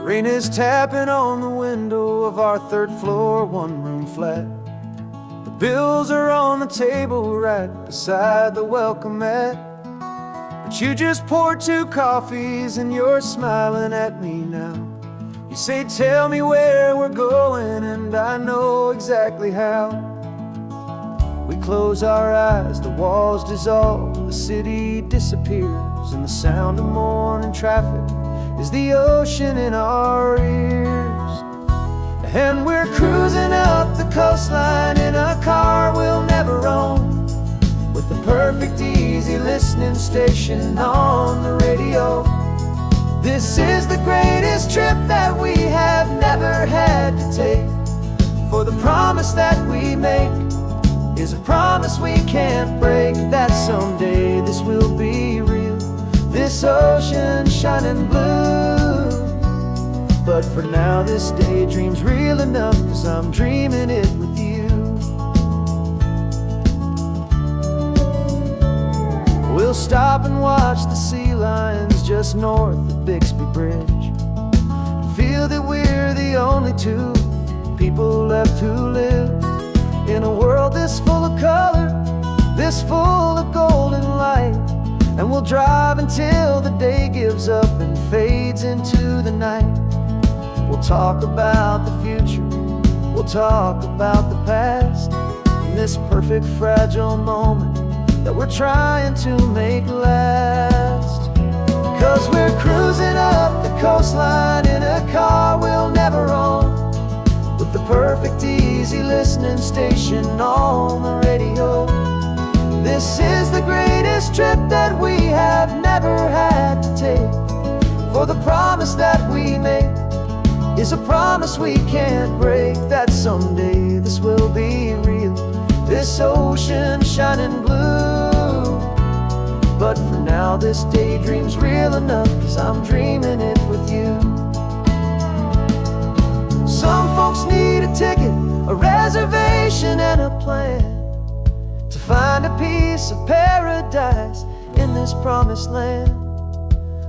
Rain is tapping on the window of our third floor, one-room flat. The bills are on the table right beside the welcome mat. But you just poured 2 coffees and you're smiling at me now. You say, tell me where we're going, and I know exactly how. We close our eyes, the walls dissolve, the city disappears, and the sound of morning traffic is the ocean in our ears. And we're cruising up the coastline in a car we'll never own, with the perfect easy listening station on the radio. This is the greatest trip that we have never had to take, for the promise that we make is a promise we can't break, that someday this will be real, this ocean shining blue. But for now this daydream's real enough, 'cause I'm dreaming it with you. We'll stop and watch the sea lions just north of Bixby Bridge, and feel that we're the only 2 people left who live in a world this full of color, this full of golden light. And we'll drive until the day gives up and fades into the night. We'll talk about the future, we'll talk about the past, in this perfect fragile moment that we're trying to make last. 'Cause we're cruising up the coastline in a car we'll never own, with the perfect easy listening station on the radio. This is the greatest trip that we have never had to take, for the promise that we make is a promise we can't break, that someday this will be real, this ocean shining blue. But for now this daydream's real enough, 'cause I'm dreaming it with you. Some folks need a ticket, a reservation and a plan, to find a piece of paradise in this promised land.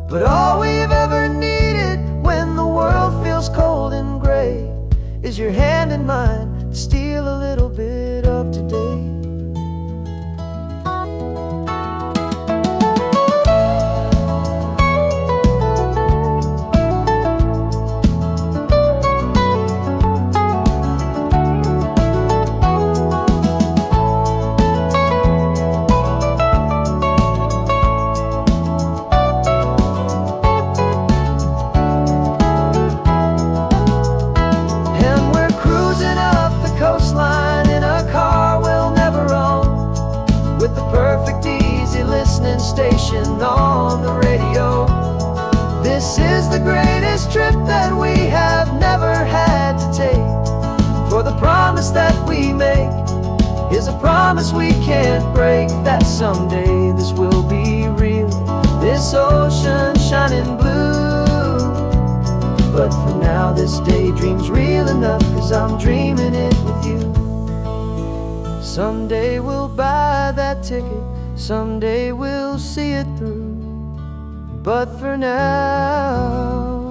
But all we've ever needed when the world feels cold and gray is your hand in mine to steal a little bit of today. Station on the radio. This is the greatest trip that we have never had to take, for the promise that we make is a promise we can't break, that someday this will be real, this ocean shining blue. But for now this daydream's real enough, 'cause I'm dreaming it with you. Someday we'll buy that ticket, someday we'll see it through, but for now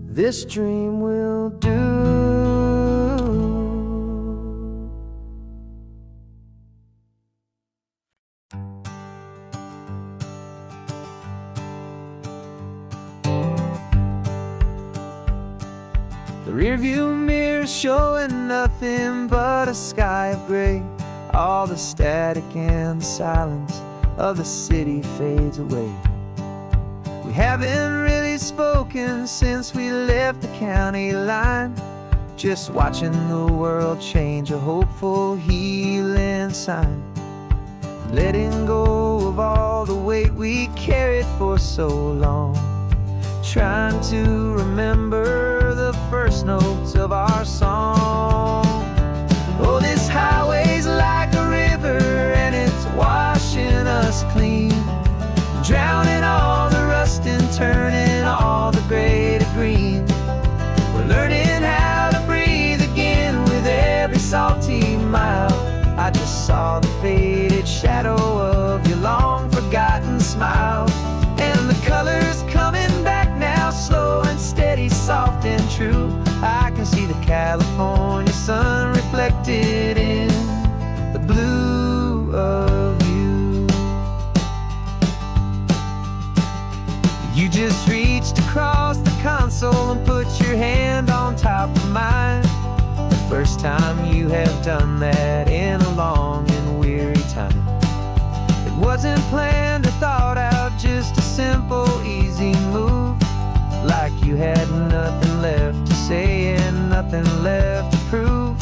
this dream will do. The rearview mirror's showing nothing but a sky of gray. All the static and the silence of the city fades away. We haven't really spoken since we left the county line, just watching the world change, a hopeful healing sign. Letting go of all the weight we carried for so long, trying to remember the first notes of our song. Oh, this highway's like a river and it's washing us clean, drowning all the rust and turning all the gray to green. We're learning how to breathe again with every salty mile. I just saw the faded shadow of your long forgotten smile, and the colors coming back now first time you have done that in a long and weary time. It wasn't planned or thought out, just a simple, easy move. Like you had nothing left to say and nothing left to prove.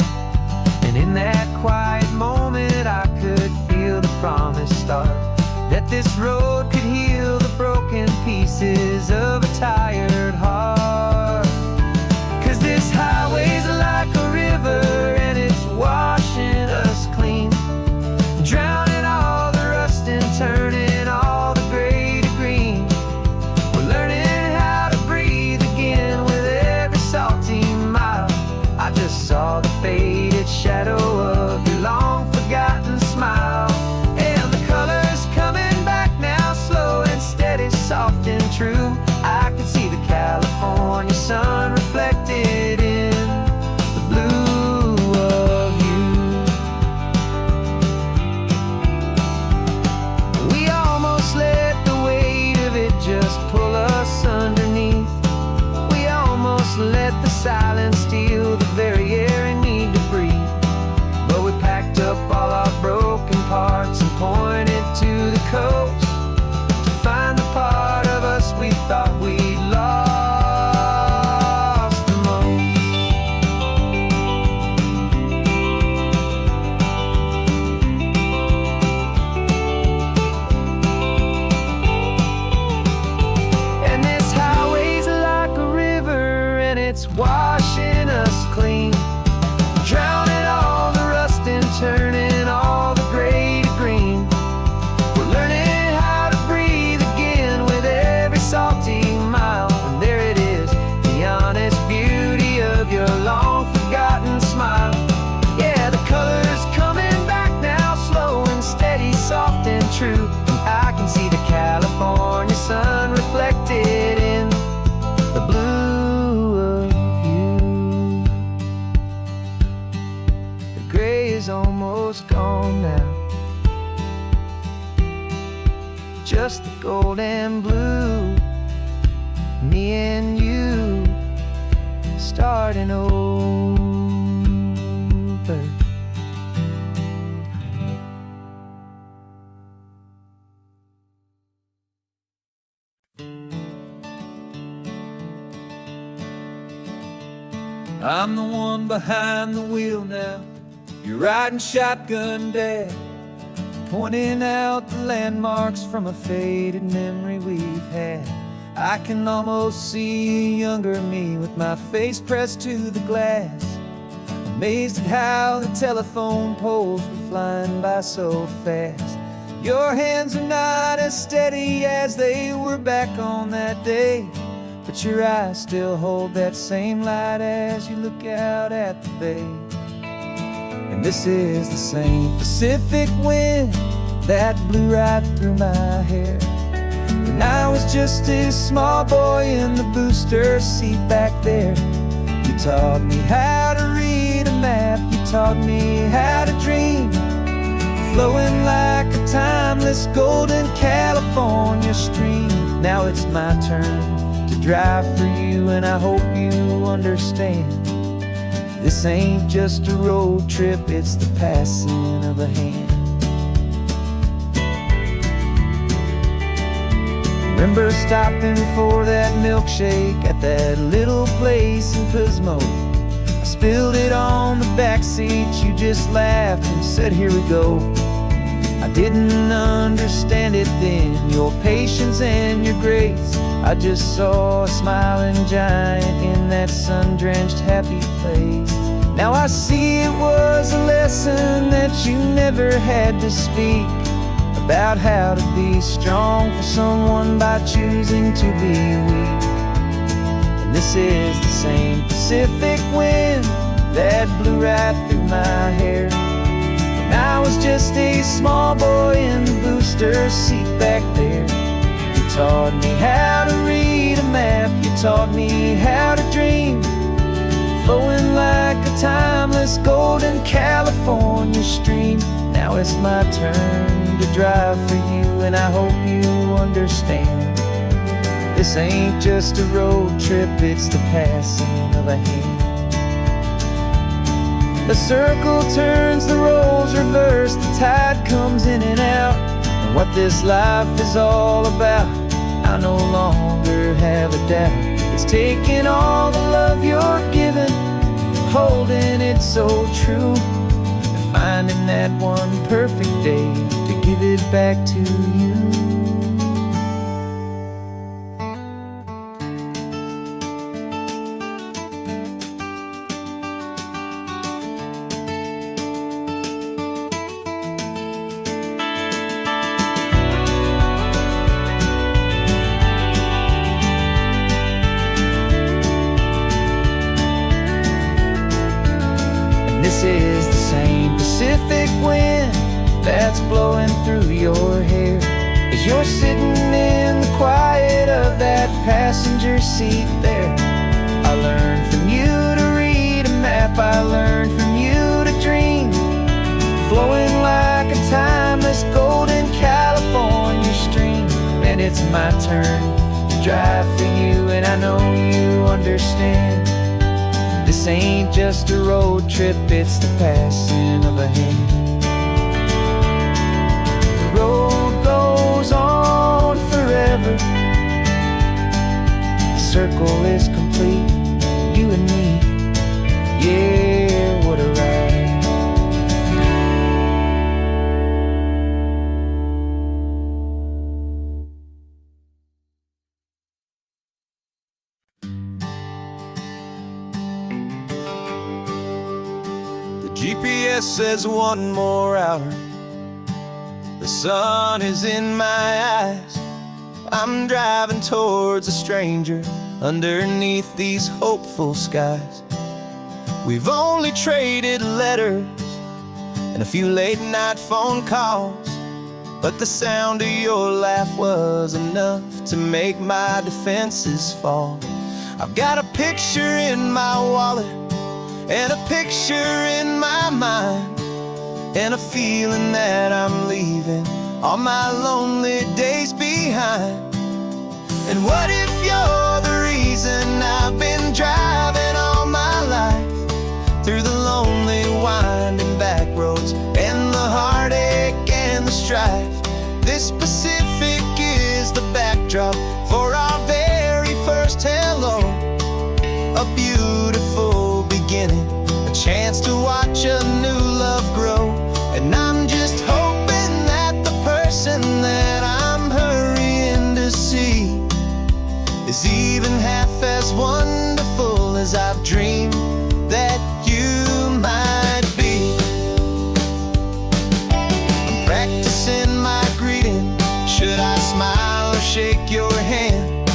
And in that quiet moment I could feel the promise start, that this road could heal the broken pieces of a tired heart. 'Cause this highway's like a river and it's washing us clean, drowning all the rust and turning all the gray to green. We're learning how to breathe again with every salty mile. I just saw the faded shadow of your long forgotten smile. And the colors coming back now, slow and steady, soft and true. I could see the California sun reflected in the blue of you. We almost let the weight of it just pull us underneath. We almost let the silence steal the very air I need to breathe. But we packed up all our broken parts and pointed to the coast to find the part of us we thought we'd lost the most. And this highway's like a river and it's washing us clean, drowning all the rust and turning all the gray to green. We're learning how to breathe again with every salty mile. And there it is, the honest beauty of your long forgotten smile. Yeah, the colors coming back now, slow and steady, soft and true. And I can see the California sun reflected in the blue of you. The gray is almost gone now, just the gold and blue. Me and you starting over. I'm the one behind the wheel now. You're riding shotgun, Dad, pointing out the landmarks from a faded memory we've had. I can almost see a younger me with my face pressed to the glass, amazed at how the telephone poles were flying by so fast. Your hands are not as steady as they were back on that day, but your eyes still hold that same light as you look out at the bay. And this is the same Pacific wind that blew right through my hair when I was just a small boy in the booster seat back there. You taught me how to read a map, you taught me how to dream, flowing like a timeless golden California stream. Now it's my turn to drive for you, and I hope you understand. This ain't just a road trip, it's the passing of a hand. Remember stopping for that milkshake at that little place in Pismo? I spilled it on the back seat, you just laughed and said, here we go. I didn't understand it then, your patience and your grace. I just saw a smiling giant in that sun-drenched happy place. Now I see it was a lesson that you never had to speak, about how to be strong for someone by choosing to be weak. And this is the same Pacific wind that blew right through my hair when I was just a small boy in the booster seat back there. You taught me how to read a map, you taught me how to dream, flowing like a timeless golden California stream. Now it's my turn to drive for you, and I hope you understand. This ain't just a road trip, it's the passing of a hand. The circle turns, the roles reverse, the tide comes in and out. And what this life is all about, I no longer have a doubt. It's taking all the love you're given, holding it so true, and finding that one perfect day to give it back to you. This is the same Pacific wind that's blowing through your hair as you're sitting in the quiet of that passenger seat there. I learned from you to read a map, I learned from you to dream, flowing like a timeless golden California stream. And it's my turn to drive for you, and I know you understand. This ain't just a road trip, it's the passing of a hand. The road goes on forever, the circle is complete, you and me, yeah, what a ride. GPS says one more hour. The sun is in my eyes. I'm driving towards a stranger underneath these hopeful skies. We've only traded letters and a few late night phone calls, but the sound of your laugh was enough to make my defenses fall. I've got a picture in my wallet and a picture in my mind, and a feeling that I'm leaving all my lonely days behind. And what if you're the reason I've been driving all my life, through the lonely winding back roads and the heartache and the strife? This Pacific is the backdrop for our very first hello, a beautiful beginning, a chance to watch a new love grow. And I'm just hoping that the person that I'm hurrying to see is even half as wonderful as I've dreamed that you might be. I'm practicing my greeting. Should I smile or shake your hand?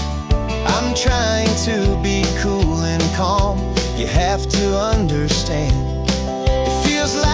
I'm trying to be cool and calm. You have to understand, it feels like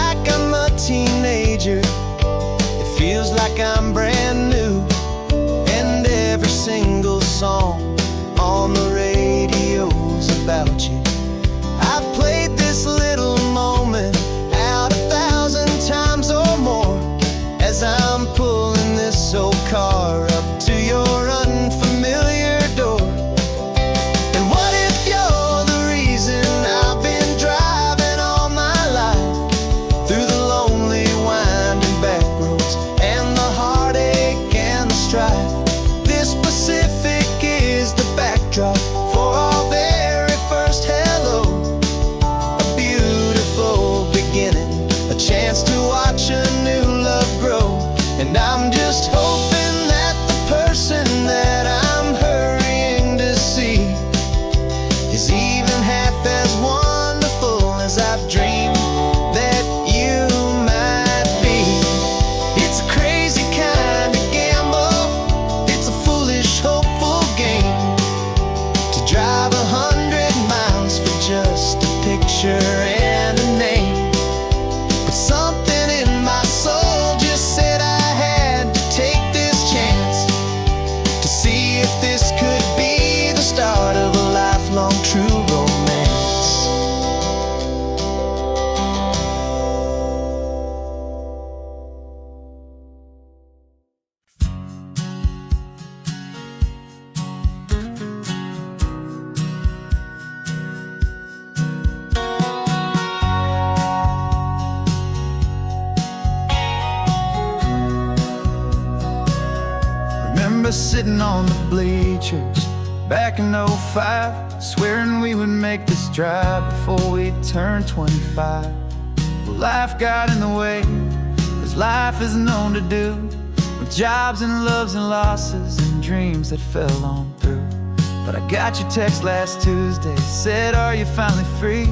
sitting on the bleachers back in '05, swearing we would make this drive before we turned 25. Well, life got in the way, as life is known to do, with jobs and loves and losses and dreams that fell on through. But I got your text last Tuesday, said, are you finally free?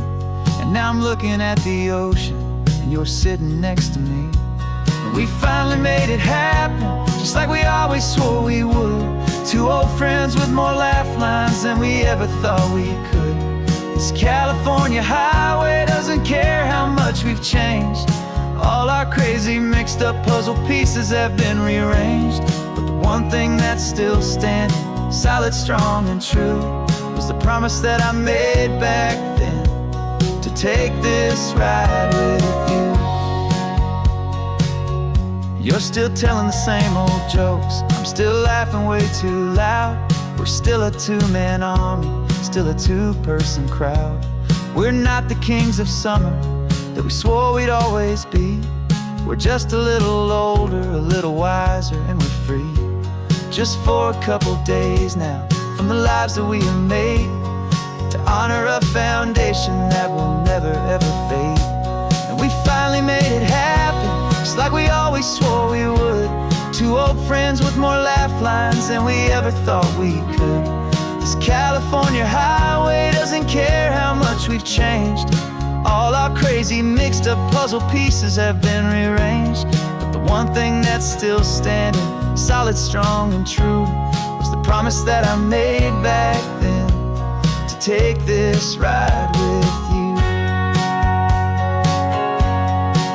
And now I'm looking at the ocean, and you're sitting next to me. And we finally made it happen, just like we always swore we would. Two old friends with more laugh lines than we ever thought we could. This California highway doesn't care how much we've changed. All our crazy mixed up puzzle pieces have been rearranged. But the one thing that's still standing, solid, strong, and true, was the promise that I made back then, to take this ride with you. You're still telling the same old jokes, I'm still laughing way too loud. We're still a two-man army, still a two-person crowd. We're not the kings of summer that we swore we'd always be. We're just a little older, a little wiser, and we're free. Just for a couple days now, from the lives that we have made, to honor a foundation that will never ever fade. And we finally made it happen, just like we always swore we would. Two old friends with more laugh lines than we ever thought we could. This California highway doesn't care how much we've changed. All our crazy mixed up puzzle pieces have been rearranged. But the one thing that's still standing, solid, strong, and true, was the promise that I made back then, to take this ride with you.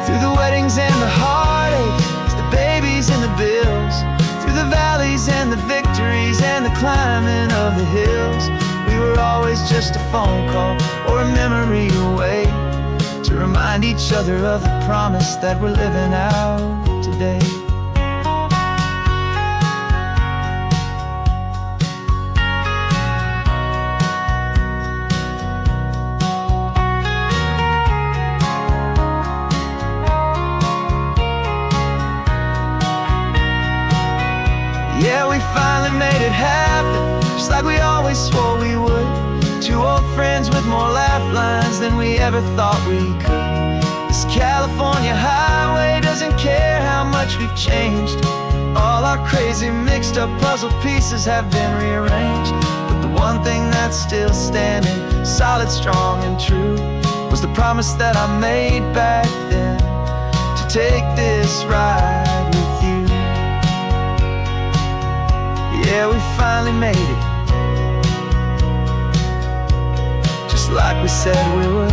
Through the weddings and the heartaches, the babies and the bills, through the valleys and the victories and the climbing of the hills, we were always just a phone call or a memory away, to remind each other of the promise that we're living out today. Yeah, we finally made it happen, just like we always swore we would. Two old friends with more laugh lines than we ever thought we could. This California highway doesn't care how much we've changed. All our crazy mixed up puzzle pieces have been rearranged. But the one thing that's still standing, solid, strong, and true, was the promise that I made back then, to take this ride with you. Yeah, we finally made it, just like we said we would.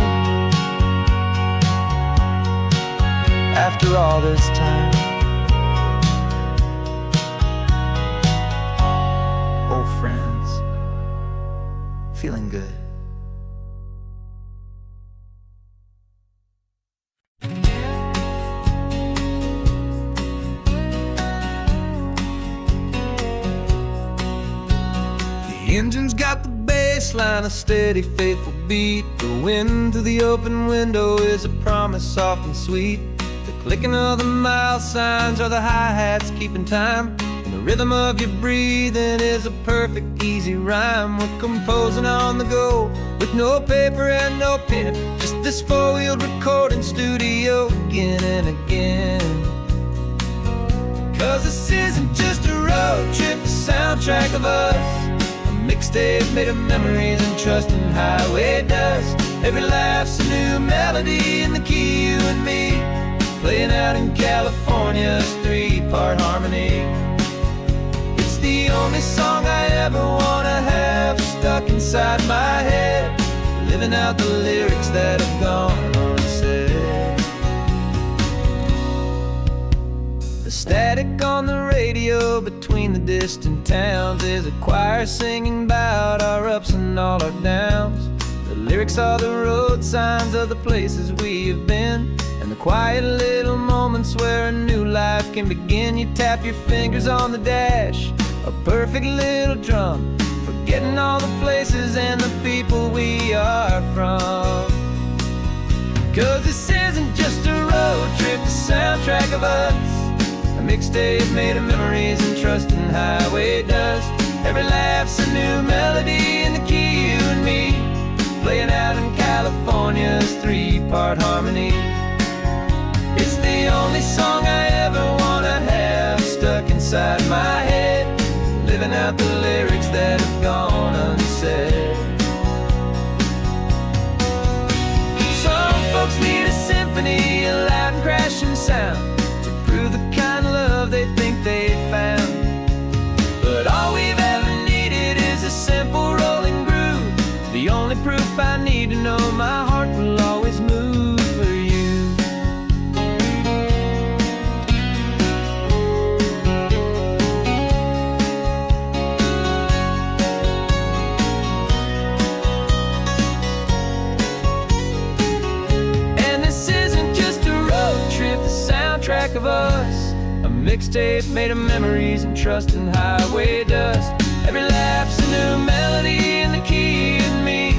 After all this time, old friends, feeling good. The engine's got the bass line, a steady, faithful beat. The wind through the open window is a promise soft and sweet. The clicking of the mile signs are the hi-hats keeping time, and the rhythm of your breathing is a perfect, easy rhyme. We're composing on the go, with no paper and no pen, just this four-wheeled recording studio again and again. Cause this isn't just a road trip, the soundtrack of us, mixtape made of memories and trust in highway dust. Every laugh's a new melody in the key, you and me, playing out in California's three-part harmony. It's the only song I ever wanna have stuck inside my head, living out the lyrics that have gone unsaid. The static on the radio between the distant towns is a choir singing about our ups and all our downs. The lyrics are the road signs of the places we have been, and the quiet little moments where a new life can begin. You tap your fingers on the dash, a perfect little drum, forgetting all the places and the people we are from. Cause this isn't just a road trip, the soundtrack of us, a mixtape made of memories and trust in highway dust. Every laugh's a new melody in the key, you and me, playing out in California's three-part harmony. It's the only song I ever wanna have stuck inside my head, living out the lyrics that have gone unsaid. Some folks need a symphony, a loud and crashing sound, to prove the kind of love they think they found. But all we've ever needed is a simple rolling groove, the only proof I need to know my heart will always move for you. And this isn't just a road trip, the soundtrack of us, a mixtape made of memories and trust in highway dust. Every laugh's a new melody in the key and me,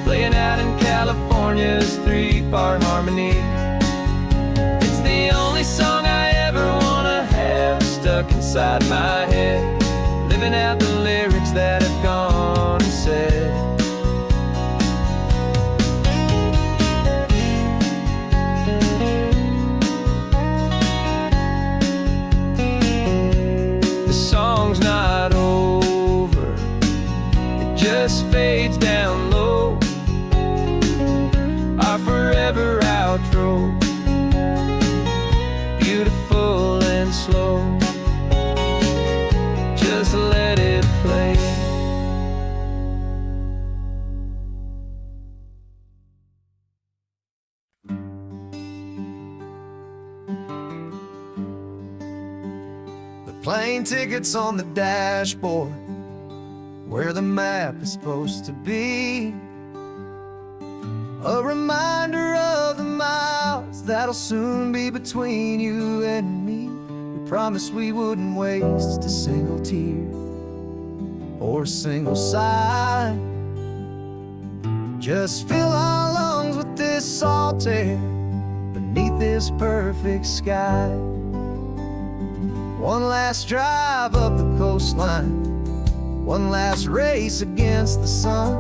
playing out in California's three-part harmony. It's the only song I ever wanna have stuck inside my head, living out the lyrics that have gone unsaid. The song's not over, it just fades down low, our forever outro, beautiful and slow. Just let it play. The plane tickets on the dashboard, where the map is supposed to be, a reminder of the miles that'll soon be between you and me. We promised we wouldn't waste a single tear or a single sigh. Just fill our lungs with this salt air beneath this perfect sky. One last drive up the coastline, one last race against the sun,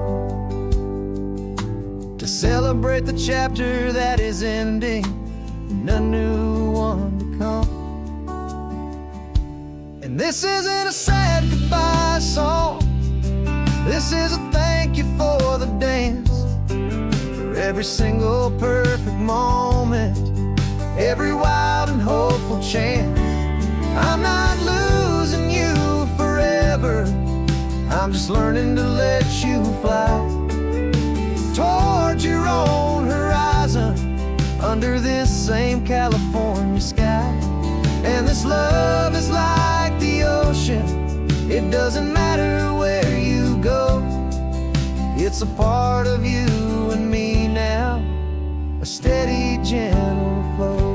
to celebrate the chapter that is ending and a new one to come. And this isn't a sad goodbye song, this is a thank you for the dance, for every single perfect moment, every wild and hopeful chance. I'm not losing you forever, I'm just learning to let you fly towards your own horizon, under this same California sky. And this love is like the ocean, it doesn't matter where you go, it's a part of you and me now, a steady, gentle flow.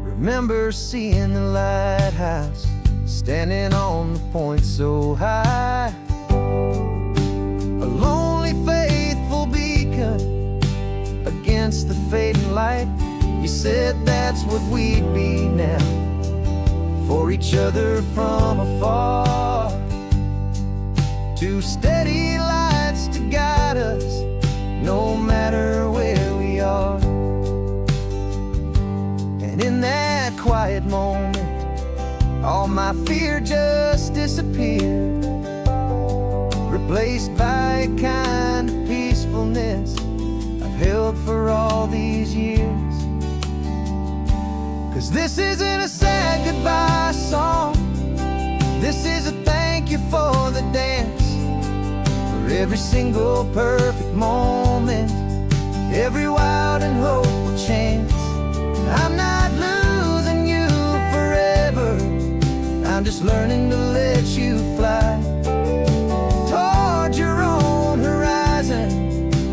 Remember seeing the lighthouse, standing on the point so high, a lonely, faithful beacon against the fading light. You said that's what we'd be now, for each other from afar, two steady lights to guide us, no matter where we are. And in that quiet moment, all my fear just disappeared, replaced by a kind of peacefulness I've held for all these years. 'Cause this isn't a sad goodbye song, this is a thank you for the dance, for every single perfect moment, every wild and hopeful chance. I'm not losing you forever, I'm just learning to let you fly towards your own horizon,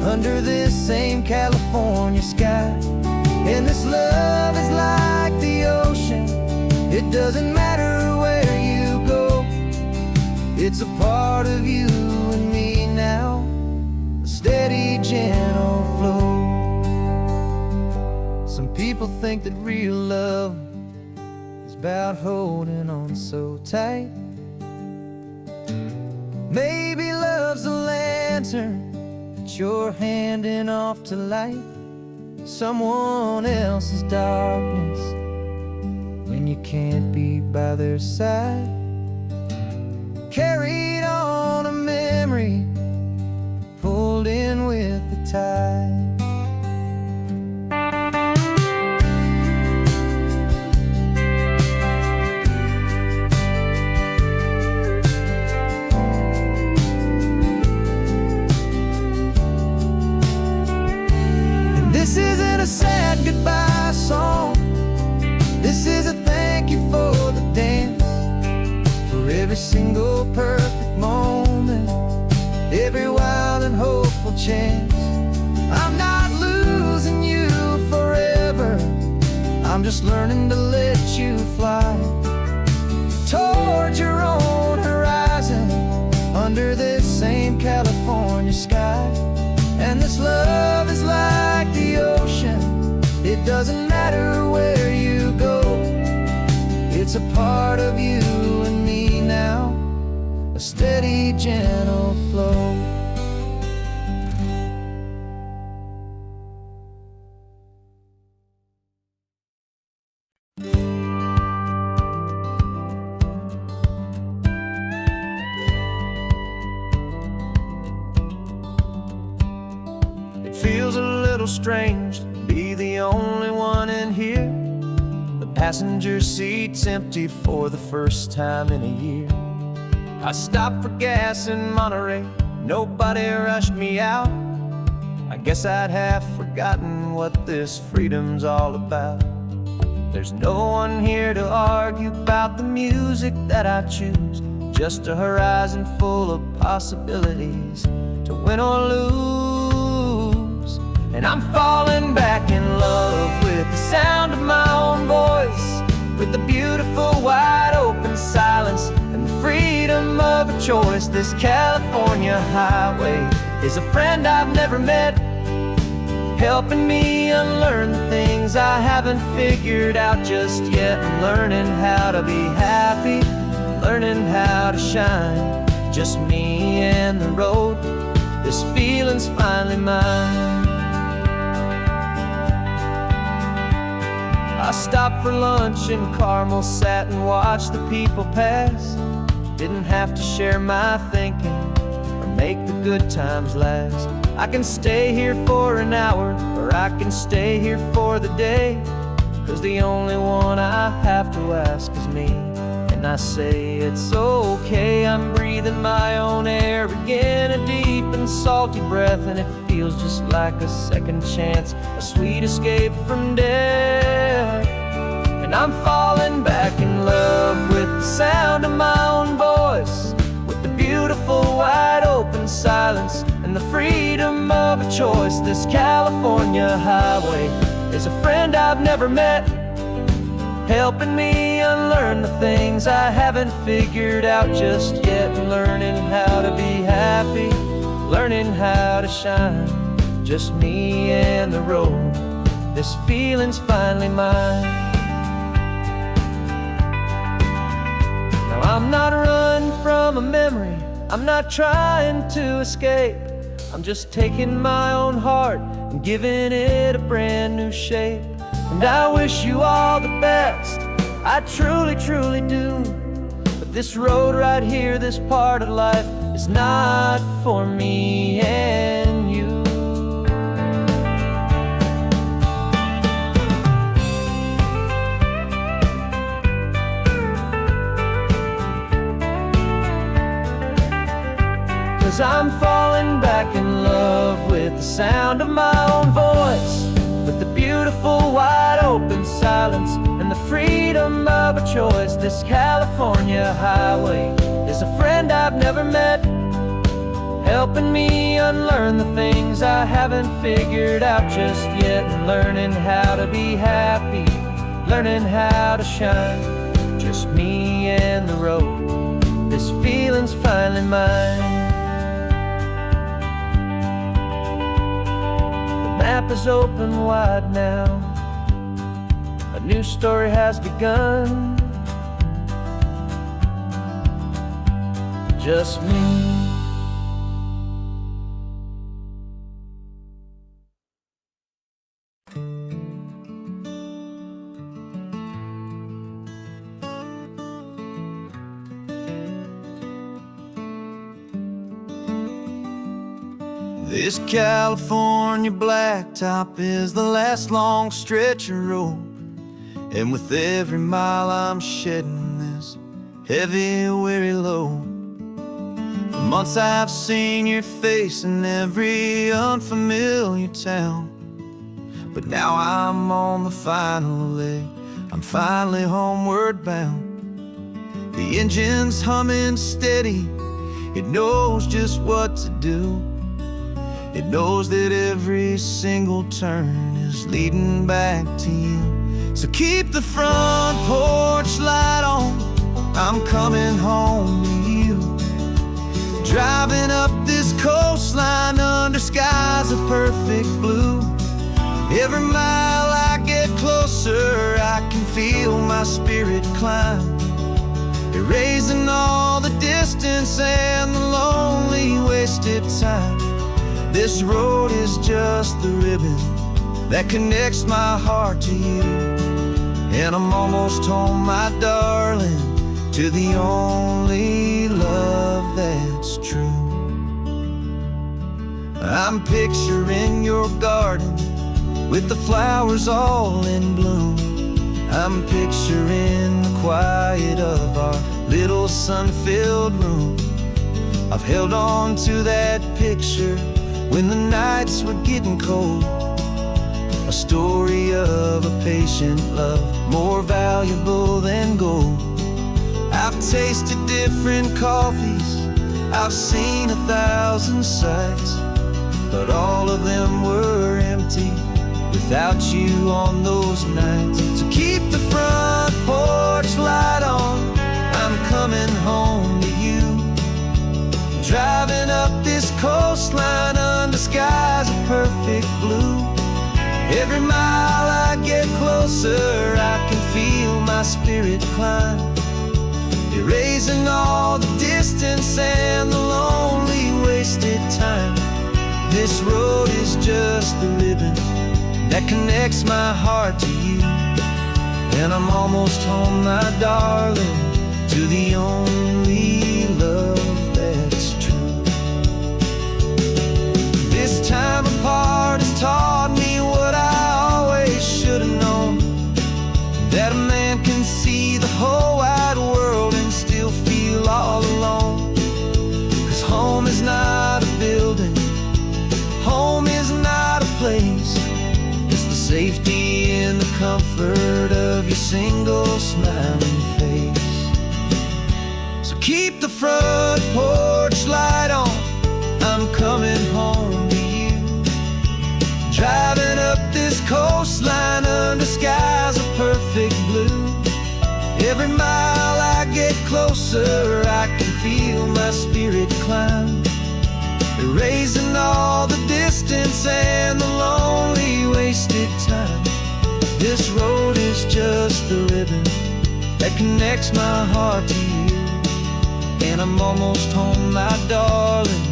under this same California sky. And this love is like the ocean, it doesn't matter where you go, it's a part of you and me now, a steady, gentle flow. Some people think that real love about holding on so tight. Maybe love's a lantern that you're handing off to light someone else's darkness when you can't be by their side. Carried on a memory, pulled in with the tide. This isn't a sad goodbye song. This is a thank you for the dance, for every single perfect moment, every wild and hopeful chance. I'm not losing you forever, I'm just learning to let you fly towards your own horizon, under this same California sky. And this love is like the ocean, it doesn't matter where you go. It's a part of you and me now, a steady, gentle flow. It feels a little strange to be the only one in here. The passenger seat's empty for the first time in a year. I stopped for gas in Monterey, nobody rushed me out. I guess I'd half forgotten what this freedom's all about. There's no one here to argue about the music that I choose, just a horizon full of possibilities to win or lose. And I'm falling back in love with the sound of my own voice, with the beautiful wide open silence and the freedom of a choice. This California highway is a friend I've never met, helping me unlearn the things I haven't figured out just yet. I'm learning how to be happy, learning how to shine, just me and the road. This feeling's finally mine. I stopped for lunch in Carmel, sat and watched the people pass. Didn't have to share my thinking or make the good times last. I can stay here for an hour, or I can stay here for the day, 'cause the only one I have to ask is me. And I say it's okay, I'm breathing my own air again, a deep and salty breath, and it feels just like a second chance, a sweet escape from death. And I'm falling back in love with the sound of my own voice, with the beautiful wide open silence and the freedom of a choice. This California highway is a friend I've never met, helping me unlearn the things I haven't figured out just yet. Learning how to be happy, learning how to shine, just me and the road. This feeling's finally mine. Now I'm not running from a memory, I'm not trying to escape. I'm just taking my own heart and giving it a brand new shape. And I wish you all the best, I truly, truly do. But this road right here, this part of life, is not for me and you. Cause I'm falling back in love with the sound of my own voice, with the beautiful wide open silence and the freedom of a choice. This California highway is a friend I've never met, helping me unlearn the things I haven't figured out just yet. And learning how to be happy, learning how to shine, just me and the road. This feeling's finally mine. The map is open wide now, a new story has begun. just me. This California blacktop is the last long stretch of road, and with every mile I'm shedding this heavy, weary load. For months I've seen your face in every unfamiliar town, but now I'm on the final leg, I'm finally homeward bound. The engine's humming steady, it knows just what to do. It knows that every single turn is leading back to you. So keep the front porch light on, I'm coming home to you. Driving up this coastline under skies of perfect blue. Every mile I get closer, I can feel my spirit climb, erasing all the distance and the lonely wasted time. This road is just the ribbon that connects my heart to you, and I'm almost home, my darling, to the only love that's true. I'm picturing your garden with the flowers all in bloom. I'm picturing the quiet of our little sun-filled room. I've held on to that picture when the nights were getting cold, a story of a patient love, more valuable than gold. I've tasted different coffees, I've seen 1,000 sights, but all of them were empty without you on those nights. So keep the front porch light on, I'm coming home to you. Driving up this coastline under skies of perfect blue. Every mile I get closer, I can feel my spirit climb, erasing all the distance and the lonely wasted time. This road is just the ribbon that connects my heart to you, and I'm almost home, my darling, to the only love that's true. This time apart has taught me what I always should have known, that a man can see the whole wide world and still feel all alone. 'Cause home is not a building, home is not a place, it's the safety and the comfort of your single smiling face. So keep the front porch light on, I'm coming home to you. Driving up this coastline under skies of perfect blue. Every mile I get closer, I can feel my spirit climb, erasing all the distance and the lonely wasted time. This road is just the ribbon that connects my heart to you, and I'm almost home, my darling,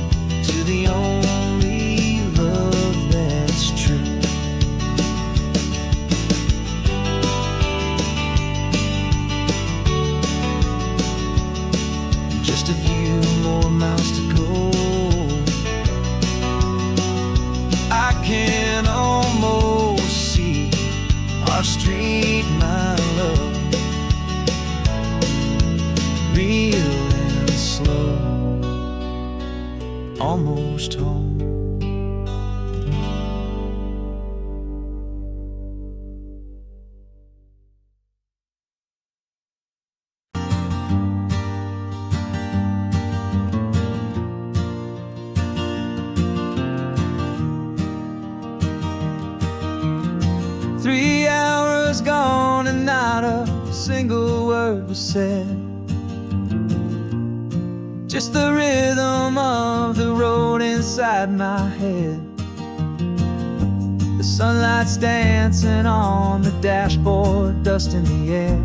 to the only love that's true. Just a few more miles to go, I can almost see our street, my love, real and slow, almost home. Gone and not a single word was said, just the rhythm of the road inside my head. The sunlight's dancing on the dashboard, dust in the air.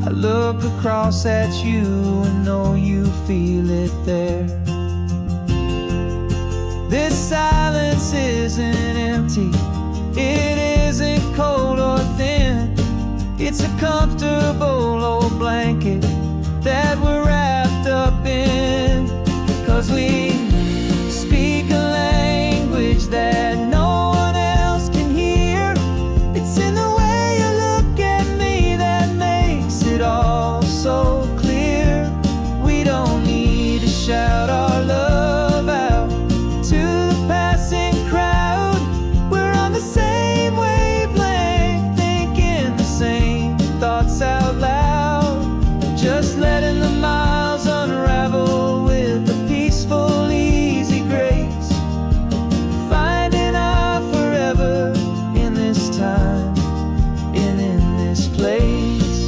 I look across at you and know you feel it there. This silence isn't empty, it isn't cold or thin. It's a comfortable old blanket that we're wrapped up in. 'Cause we speak a language that no one else can hear. It's in the way you look at me that makes it all so clear. We don't need to shout our love out to the passing crowd. We're on the same wavelength, thinking the same thoughts out loud. Just letting the miles unravel with a peaceful, easy grace. Finding our forever in this time and in this place.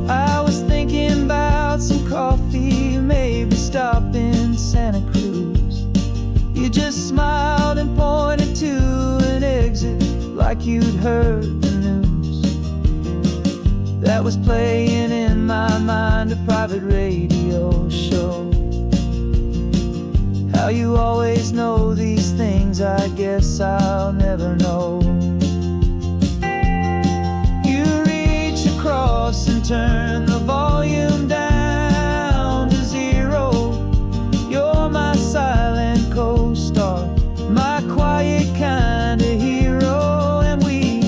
I was thinking about some coffee, maybe stop in Santa Cruz. You just smiled and pointed to an exit like you'd heard the news. That was playing in my mind, a private radio show. How you always know these things, I guess I'll never know. You reach across and turn the volume down to zero. You're my silent co-star, my quiet kind of hero. And we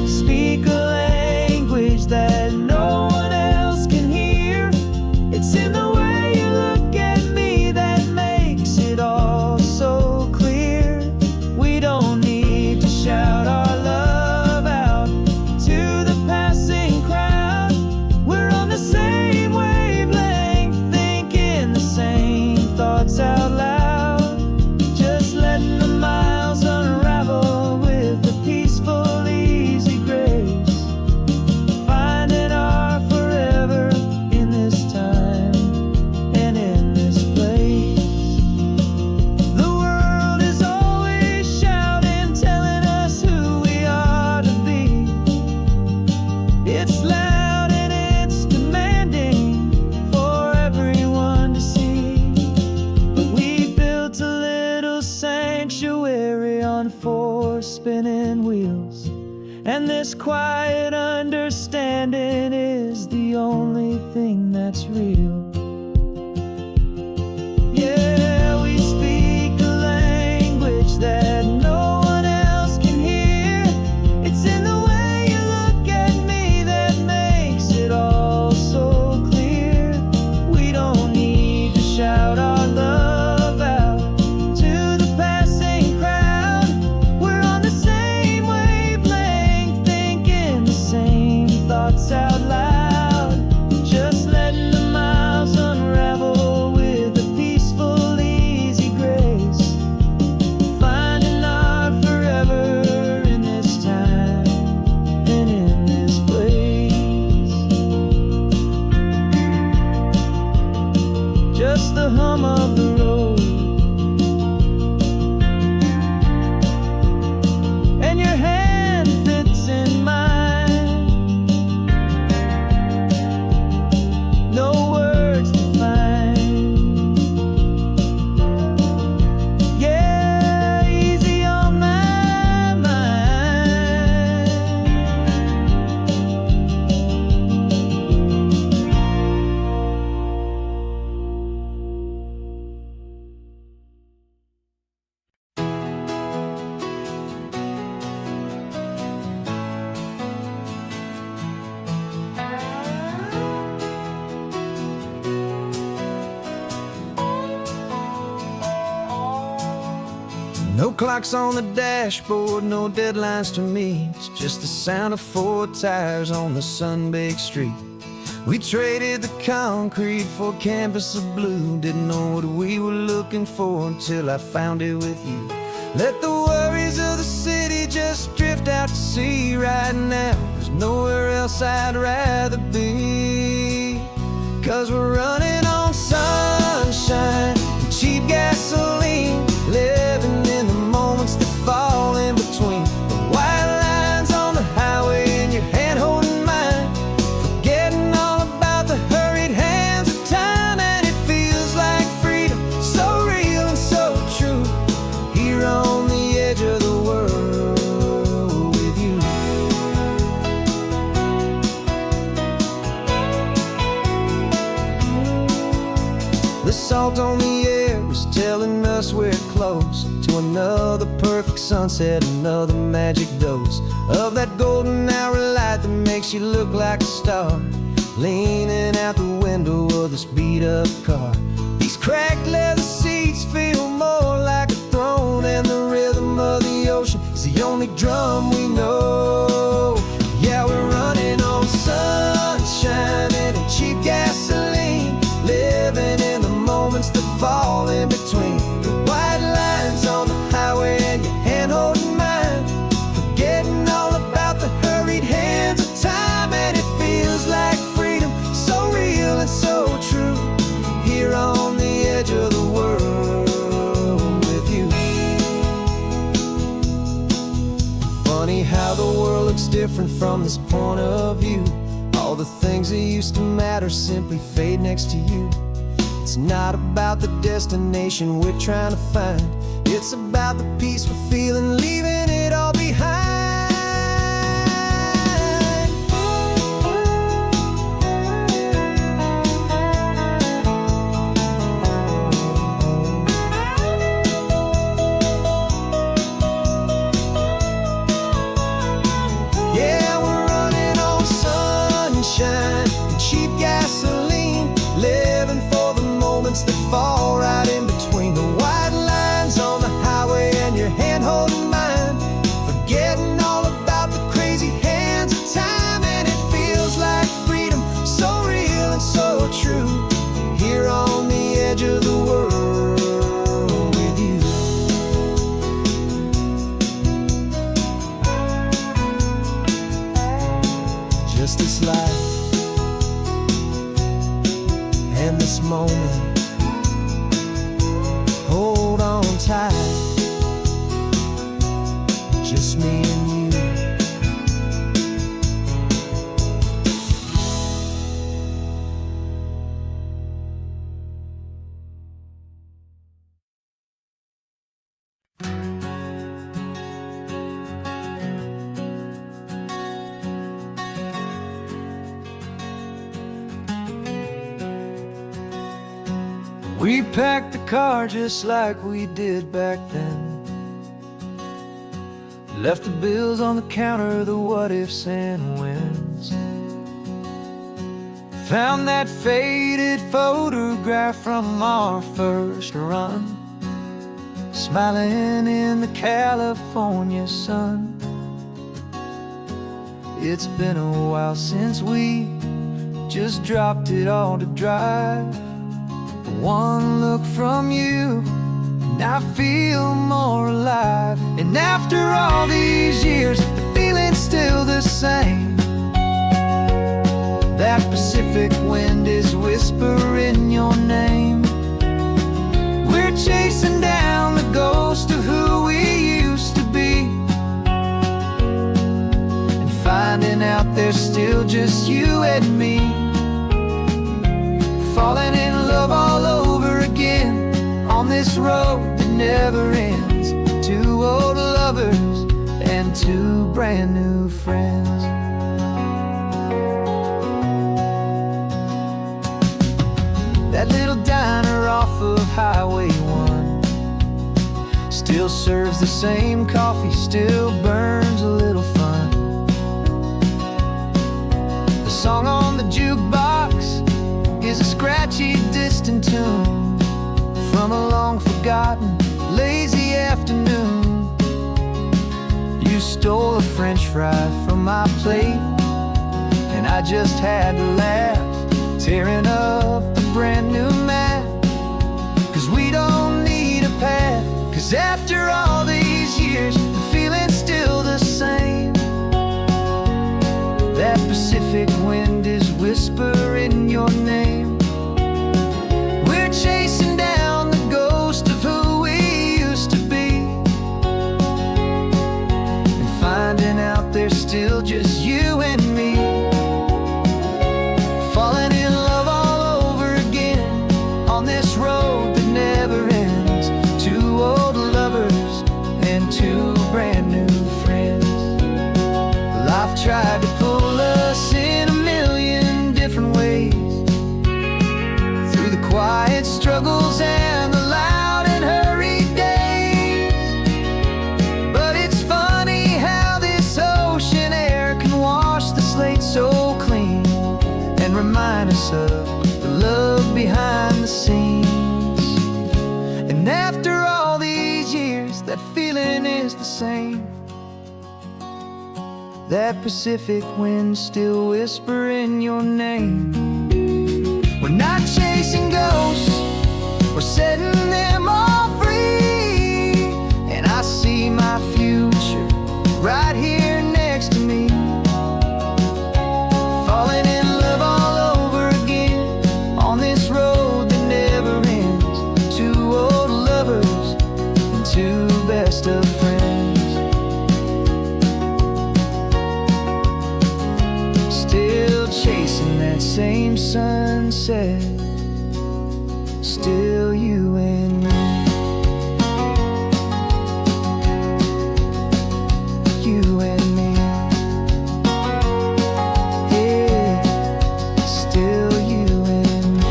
speak a language that no one else can hear. It's in the way you look at me that makes it all so clear. We don't need to shout our love out to the passing crowd. We're on the same wavelength, thinking the same thoughts out loud. Just letting the miles unravel with a peaceful, easy grace. Finding our forever in this time and in this place. The world is always shouting, telling us who we are to be. It's loud and it's demanding for everyone to see. But we built a little sanctuary on four spinning wheels, and this quiet understanding is the only thing that's real. Yeah, we speak a language that no one else can hear. It's in the way you look at me that makes it all so clear. We don't need to shout our love out to the passing crowd. We're on the same wavelength, thinking the same thoughts out loud. Just letting the miles unravel with a peaceful, easy grace. Finding our forever in this time and in this place. Just the hum of the road and your hand fits in mine. No words to find. Yeah, easy on my mind. No clocks on the dashboard, no deadlines to meet. It's just the sound of four tires on the sun-baked street. We traded the concrete for a canvas of blue. Didn't know what we were looking for until I found it with you. Let the worries of the city just drift out to sea right now. There's nowhere else I'd rather be. 'Cause we're running on sunshine and cheap gasoline, living in the moments that fall in between. The white us we're close to another perfect sunset, another magic dose of that golden hour light that makes you look like a star, leaning out the window of this beat-up car. These cracked leather seats feel more like a throne, and the rhythm of the ocean is the only drum we know. Yeah, we're running on sunshine and cheap gasoline, living in the moments that fall in between the white lines on the highway and your hand holding mine, forgetting all about the hurried hands of time. And it feels like freedom, so real and so true, here on the edge of the world with you. Funny how the world looks different from this point of view. All the things that used to matter simply fade next to you. It's not about the destination we're trying to find, it's about the peace we're feeling, leaving it all behind. Yeah, we're running on sunshine and cheap gasoline, living for the moments that fall right in between the white lines on the highway and your hand holding mine, forgetting all about the crazy hands of time. And it feels like freedom, so real and so true, here on the edge of the world with you. Just this life and this moment, hold on tight, just me and you. We packed the car just like we did back then, left the bills on the counter, the what ifs and whens. Found that faded photograph from our first run, smiling in the California sun. It's been a while since we just dropped it all to drive. One look from you and I feel more alive. And after all these years, the feeling's still the same. That Pacific wind is whispering your name. We're chasing down the ghost of who we used to be, and finding out there's still just you and me, falling in love all over again on this road that never ends. Two old lovers and two brand new friends. That little diner off of Highway 1 still serves the same coffee, still burns a little fun. The song on the jukebox is a scratchy, distant tune from a long forgotten, lazy afternoon. You stole a French fry from my plate, and I just had to laugh, tearing up the brand new map. Cause we don't need a path, cause after all these years, the feeling's still the same. That Pacific wind is whispering your name. We're chasing down the ghost of who we used to be, and finding out there's still just you and me, falling in love all over again on this road that never ends. Two old lovers that feeling is the same. That Pacific wind still whispering your name. We're not chasing ghosts, we're setting them all free. And I see my future right here next to me, falling in love all over again on this road that never ends. Two old lovers and two best of friends, still chasing that same sunset. Still you and me, you and me, yeah, still you and me.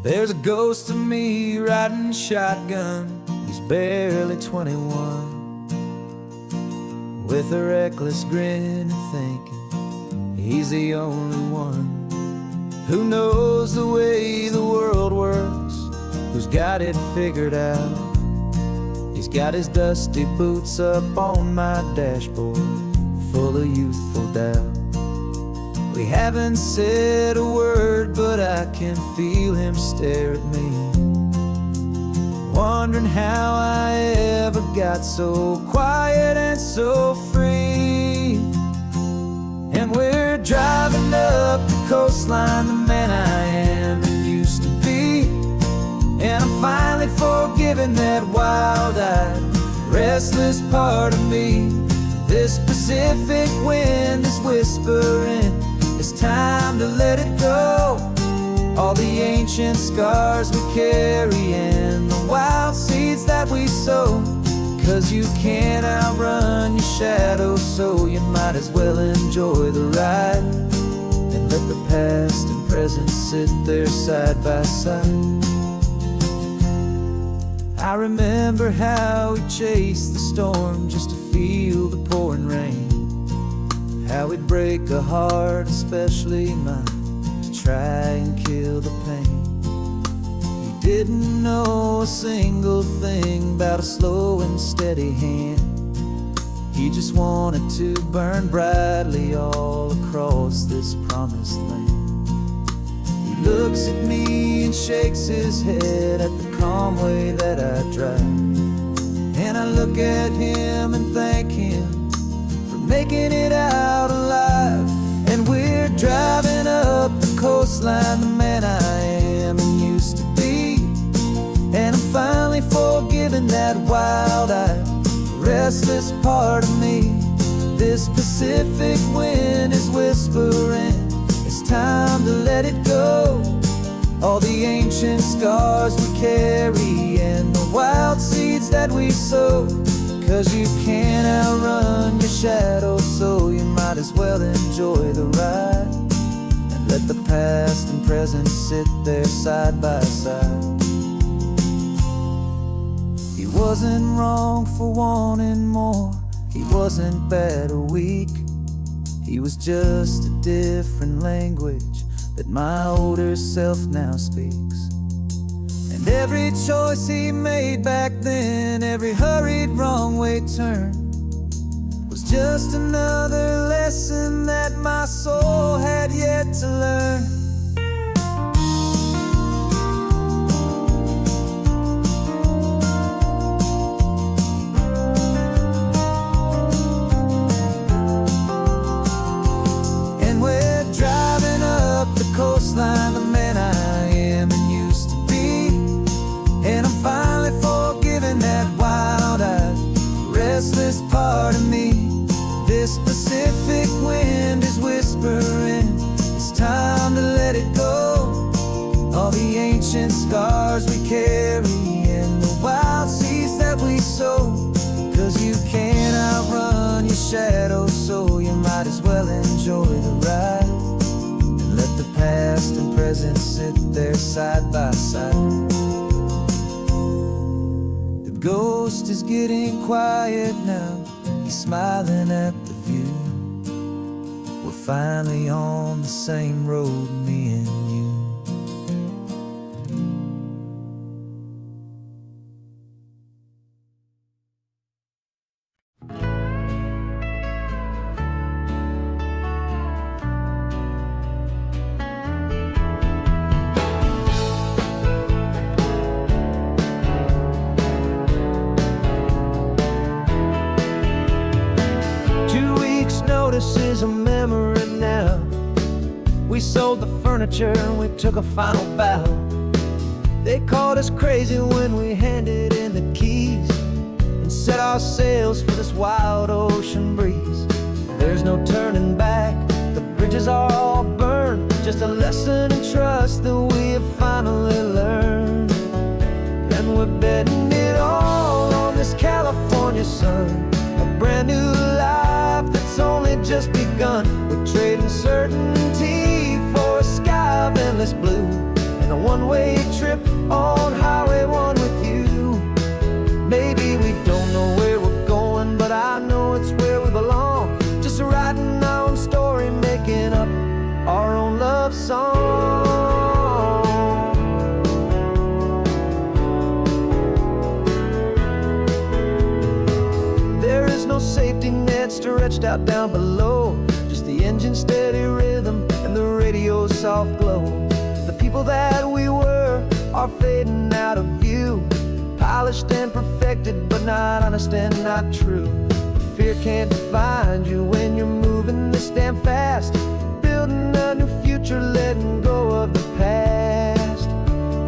There's a ghost of me riding shotgun. He's barely 21, with a reckless grin and thinking he's the only one who knows the way the world works, who's got it figured out. He's got his dusty boots up on my dashboard, full of youthful doubt. We haven't said a word, but I can feel him stare at me, wondering how I ever got so quiet and so free. And we're driving up the coastline, the man I am and used to be. And I'm finally forgiving that wild-eyed, restless part of me. This Pacific wind is whispering, it's time to let it go. All the ancient scars we carry and the wild seeds that we sow. 'Cause you can't outrun your shadow, so you might as well enjoy the ride and let the past and present sit there side by side. I remember how we chased the storm just to feel the pouring rain, how we'd break a heart, especially mine, to try and kill the pain. He didn't know a single thing about a slow and steady hand. He just wanted to burn brightly all across this promised land. He looks at me and shakes his head at the calm way that I drive, and I look at him and thank him for making it out alive. And we're driving up the coastline, the man I am and used to be. And I'm finally forgiving that wild-eyed, restless part of me. This Pacific wind is whispering, it's time to let it go. All the ancient scars we carry and the wild seeds that we sow. 'Cause you can't outrun your shadow, so you might as well enjoy the ride and let the past and present sit there side by side. He wasn't wrong for wanting more, he wasn't bad or weak. He was just a different language that my older self now speaks. And every choice he made back then, every hurried wrong way turn, was just another lesson that my soul had yet to learn. And we're driving up the coastline, the man I am and used to be. And I'm finally forgiving that wild-eyed, restless part of me. This Pacific wind is whispering, it's time to let it go. All the ancient scars we carry and the wild seeds that we sow. 'Cause you can't outrun your shadow, so you might as well enjoy the ride and let the past and present sit there side by side. The ghost is getting quiet now, he's smiling at the view. finally on the same road, me and you. 2 weeks' notice is a memory now. We sold the furniture and we took a final bow. They called us crazy when we handed in the keys and set our sails for this wild ocean breeze. There's no turning back, the bridges are all burned. Just a lesson in trust that we have finally learned. And we're betting it all on this California sun, a brand new life that's only just begun. We're trading certainty for a sky of endless blue, and a one-way trip on Highway 1 with you. Maybe we don't know where we're going, but I know it's where we belong. Just writing our own story, making up our own love song. There is no safety net stretched out down below, just the engine's steady rhythm and the radio's soft glow. The people that we were are fading out of view, polished and perfected, but not honest and not true. Fear can't define you when you're moving this damn fast, building a new future, letting go of the past.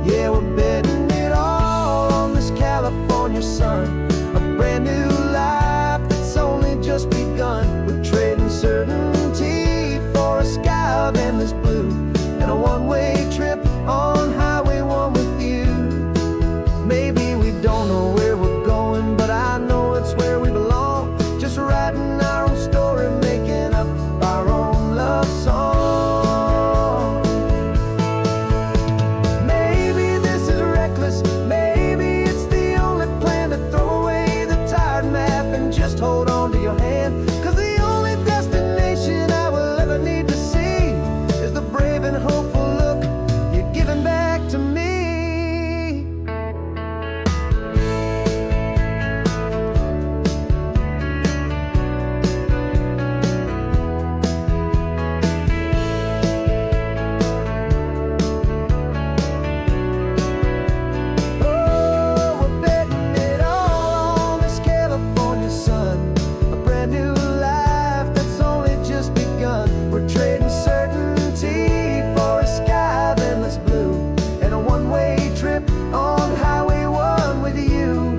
Yeah, we're betting it all on this California sun, a brand new life that's only just begun. We're trading certainty for a sky of endless blue, and a one-way trip on Highway 1 with you. Maybe we don't know where we're going, but I know it's where we belong. Just writing our own story, making up our own love song. Maybe this is reckless, maybe it's the only plan to throw away the tired map and just hold on to your hand. 'Cause the only destination I will ever need to see is the brave and hopeful look you're giving back to me. Oh, we're betting it all on this California sun, a brand new life that's only just begun. We're trading certainty for a sky of endless blue, and a one-way trip on Highway 1 with you.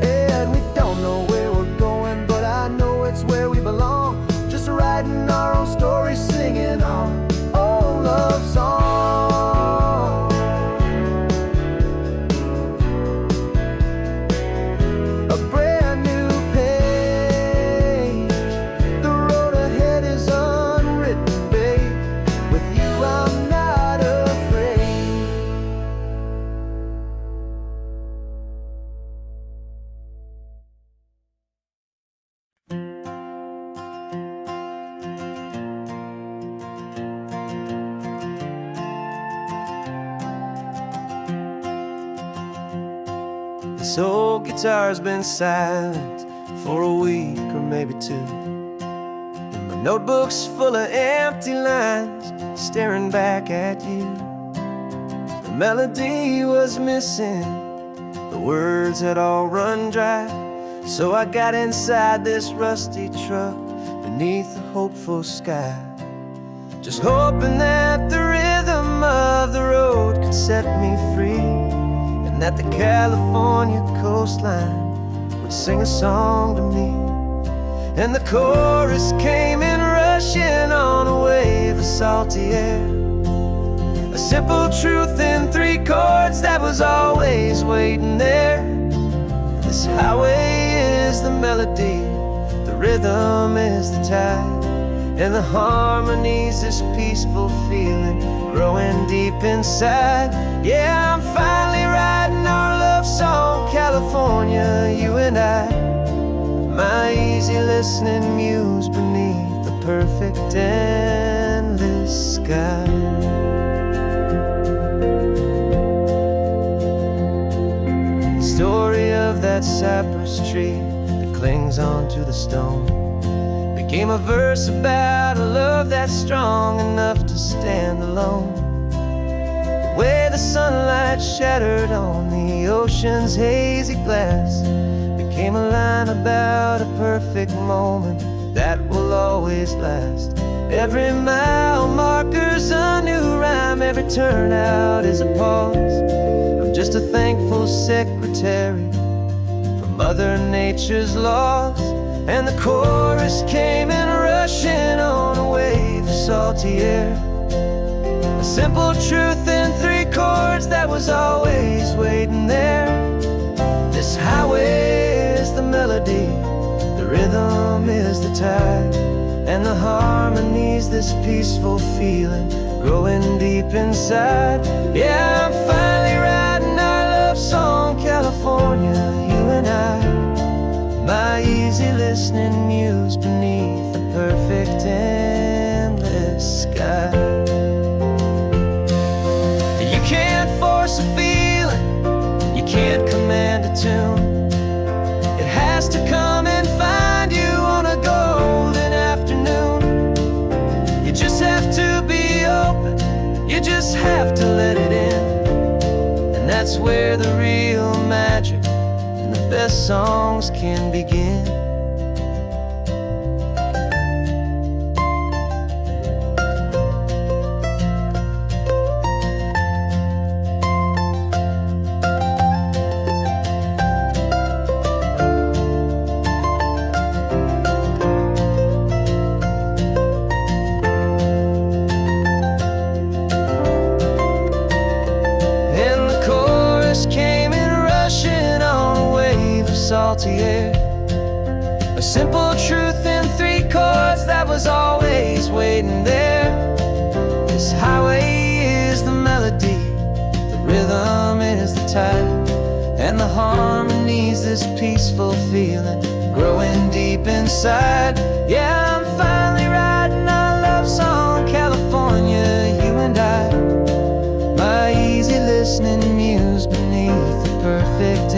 And we don't know where we're going, but I know it's where we belong. Just writing our own story, singing our own love song. A brand new page, the road ahead is unwritten, babe. With you I'm not afraid. This old guitar's been silent for a week or maybe two, and my notebook's full of empty lines staring back at you. The melody was missing, the words had all run dry, so I got inside this rusty truck beneath the hopeful sky, just hoping that the rhythm of the road could set me free, and that the California coastline would sing a song to me. And the chorus came in rushing on a wave of salty air, a simple truth in 3 chords that was always waiting there. This highway is the melody, the rhythm is the tide, and the harmony's this peaceful feeling growing deep inside. Yeah, I'm finally writing our love song, California, you and I, my easy listening muse beneath the perfect endless sky. The story of that cypress tree that clings onto the stone became a verse about a love that's strong enough to stand alone. The way the sunlight shattered on the ocean's hazy glass became a line about a perfect moment that will always last. Every mile marker's a new rhyme, every turnout is a pause. I'm just a thankful secretary for Mother Nature's laws. And the chorus came in rushing on a wave of salty air. A simple truth in 3 chords that was always waiting there. This highway is the melody, the rhythm is the tide, and the harmony's this peaceful feeling growing deep inside. Yeah, I'm finally writing our love song, California, you and I. My easy listening muse beneath the perfect endless sky. You can't force a feeling, you can't command a tune. It has to come and find you on a golden afternoon. You just have to be open, you just have to let it in. And that's where the real magic and the best songs can begin. Salty air, a simple truth in 3 chords that was always waiting there. This highway is the melody, the rhythm is the tide, and the harmony's this peaceful feeling growing deep inside. Yeah, I'm finally writing our love song, California, you and I. My easy listening muse beneath the perfect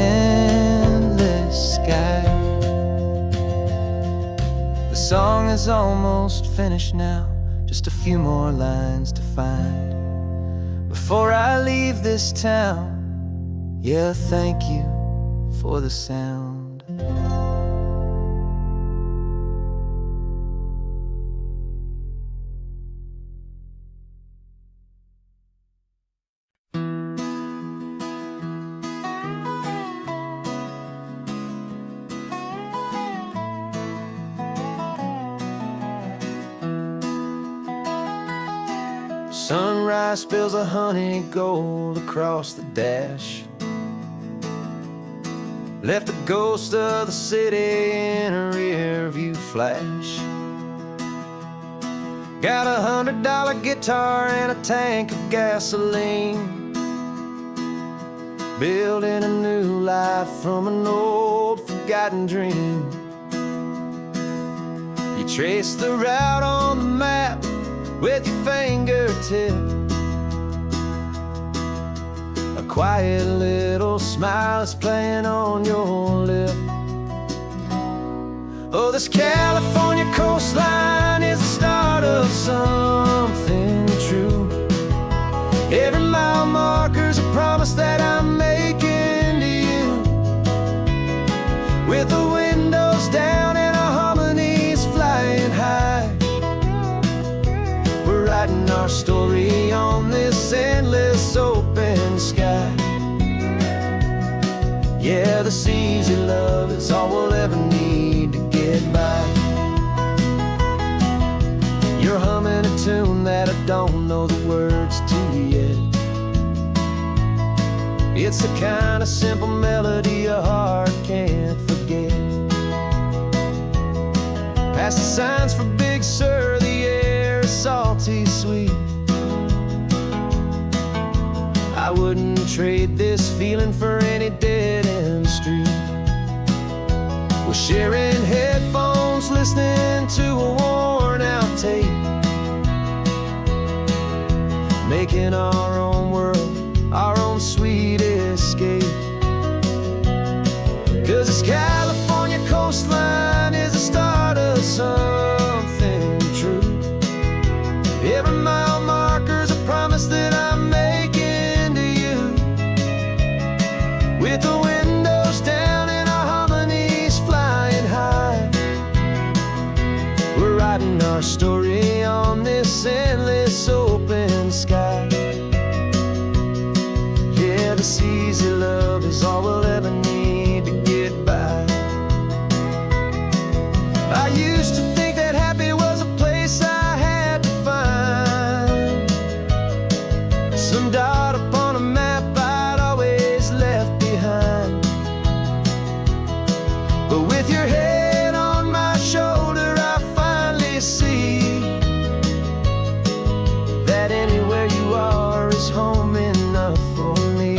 sky. The song is almost finished now, just a few more lines to find before I leave this town. Yeah, thank you for the sound. Sunrise spills a honey gold across the dash, left the ghost of the city in a rear view flash. Got a $100 guitar and a tank of gasoline, building a new life from an old forgotten dream. You trace the route on the map with your fingertip, a quiet little smile is playing on your lip. Oh, this California coastline is the start of something true. Every mile marker's a promise that I'm making to you. With the windows down and our harmonies flying high, we're writing our story on this endless open sky. Yeah, this easy love is all we'll ever need to get by. You're humming a tune that I don't know the words to yet. It's the kind of simple melody a heart can't forget. Past the signs for Big Sur, the air is salty sweet. I wouldn't trade this feeling for any dead-end street. We're sharing headphones, listening to a worn-out making our own world, our own sweet escape. 'Cause this California coastline is the start of something true. Every mile marker's a promise that I'm making to you. With the windows down and our harmonies flying high, we're writing our story on this endless open sky. Yeah, this easy love is all we'll ever need to get by. I used to think that happy was a place I had to find, some dot upon a map I'd always left behind. But with your head on my shoulder, I finally see that anywhere you are is home enough for me.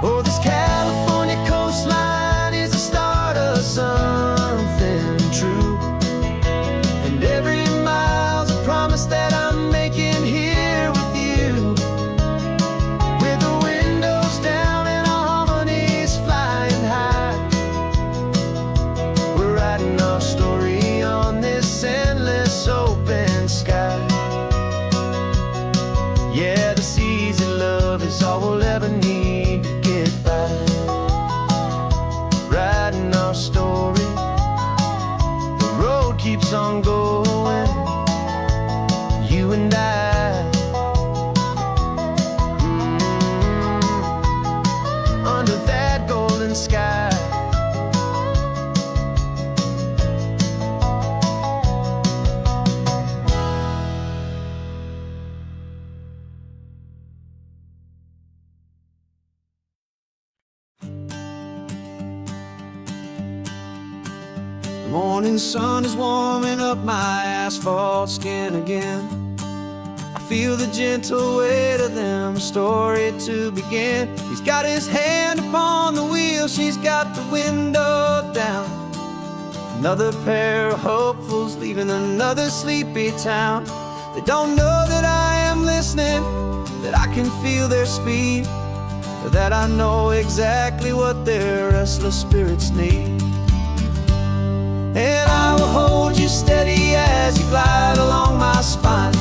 Oh, this California coastline is the start of something true. And every mile's a promise that I'm making here with you. With the windows down and our harmonies flying high, we're writing our story on this endless open sky. Yeah, this easy love is all we'll ever need to get by. Writing our story, the road keeps on going, you and I. Under that golden sky. The morning sun is warming up my asphalt skin again. I feel the gentle weight of them, a story to begin. He's got his hand upon the wheel, she's got the window down. Another pair of hopefuls leaving another sleepy town. They don't know that I am listening, that I can feel their speed, or that I know exactly what their restless spirits need. And I will hold you steady as you glide along my spine.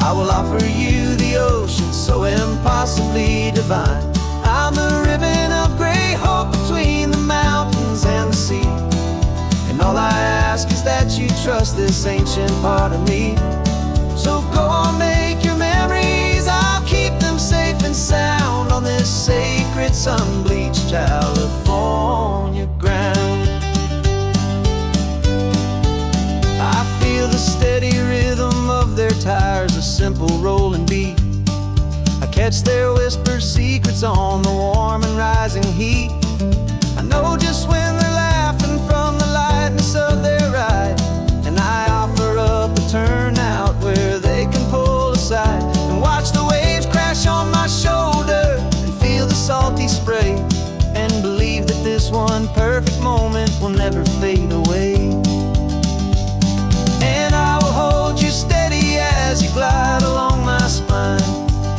I will offer you the ocean so impossibly divine. I'm the ribbon of gray hope between the mountains and the sea. And all I ask is that you trust this ancient part of me. So go on, make your memories, I'll keep them safe and sound on this sacred sun-bleached California ground. I feel the steady rhythm of their tires, a simple rolling beat. I catch their whispered secrets on the warm and rising heat. I know just when they're laughing from the lightness of their ride, and I offer up a turnout where they can pull aside and watch the waves crash on my shoulder and feel the salty spray, and believe that this one perfect moment will never fade away. As you glide along my spine,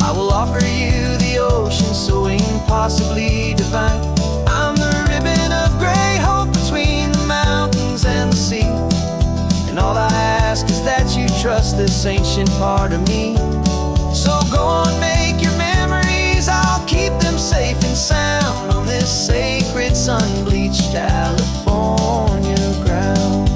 I will offer you the ocean so impossibly divine. I'm the ribbon of gray hope between the mountains and the sea. And all I ask is that you trust this ancient part of me. So go on, make your memories, I'll keep them safe and sound on this sacred sun-bleached California ground.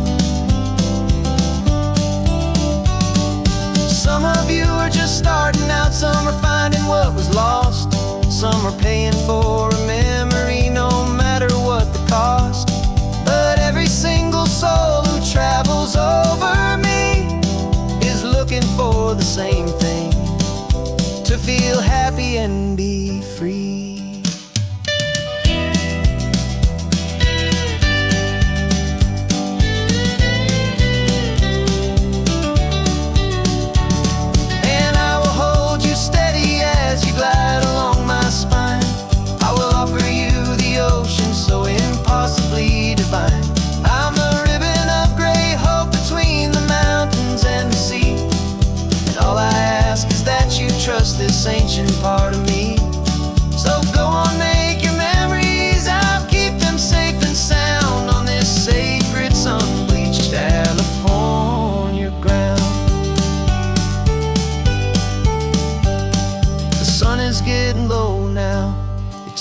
Some of you are just starting out, some are finding what was lost, some are paying for a memory no matter what the cost. But every single soul who travels over me is looking for the same thing, to feel happy and be free. And I will hold you steady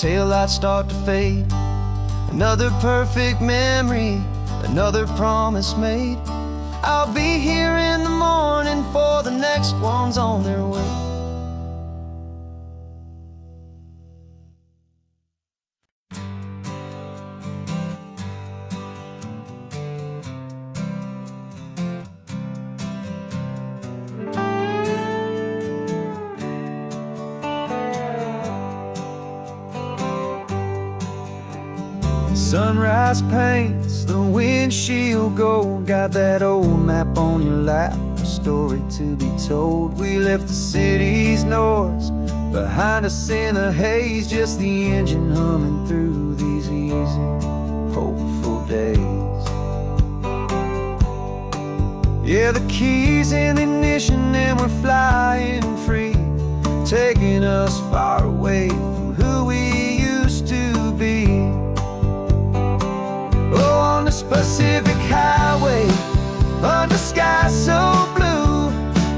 taillights start to fade. Another perfect memory, another promise made. I'll be here in the morning for the next ones on their way. Sunrise paints the windshield gold. Got that old map on your lap, a story to be told. We left the city's noise behind us in the haze, just the engine humming through these easy, hopeful days. Yeah, the keys in the ignition and we're flying free, taking us far away from who we used to be. On this Pacific highway, under skies so blue,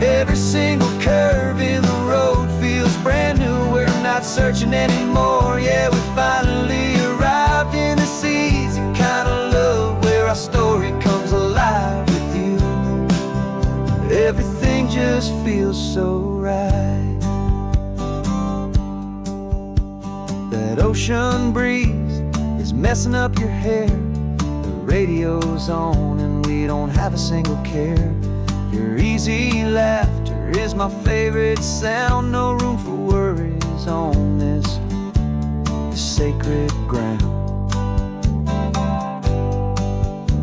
every single curve in the road feels brand new. We're not searching anymore, yeah, we finally arrived in this easy kind of love where our story comes alive with you. Everything just feels so right. That ocean breeze is messing up your hair, radio's on and we don't have a single care. Your easy laughter is my favorite sound. No room for worries on this sacred ground.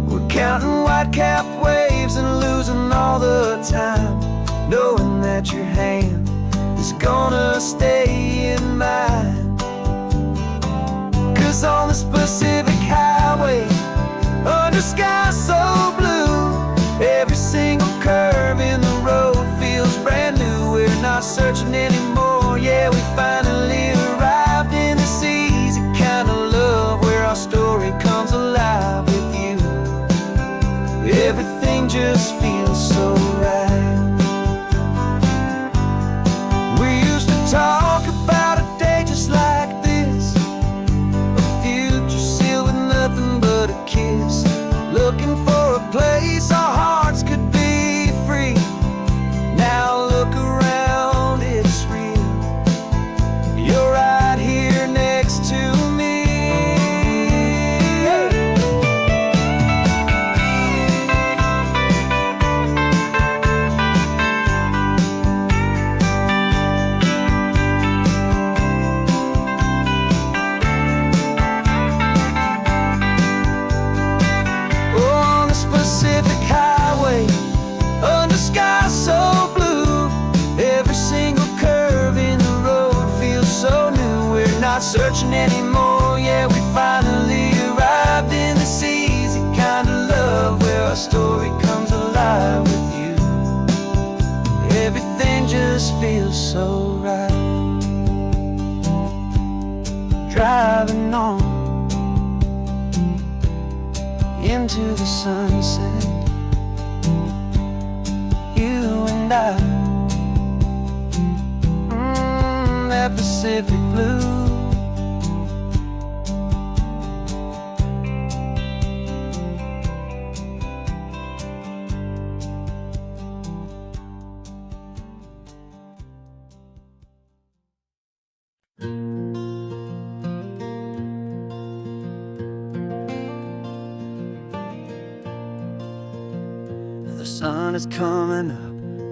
We're counting white-capped waves and losing all the time, knowing that your hand is gonna stay in mine. 'Cause on this Pacific highway, under skies so blue, every single curve in the road feels brand new. We're not searching anymore, yeah, we finally arrived in this easy kind of love where our story comes alive with you. Everything just feels so right. We used to talk about a day just like this, a future sealed with nothing but a kiss, looking for a place our hearts could be free. Now look around, it's real. You're right here next to me. Pacific highway, under skies so blue, every single curve in the road feels so new. We're not searching anymore, yeah, we finally arrived in this easy kind of love where our story comes alive with you. Everything just feels so right. Driving on into the sunset, you and I, that Pacific blue. The sun is coming up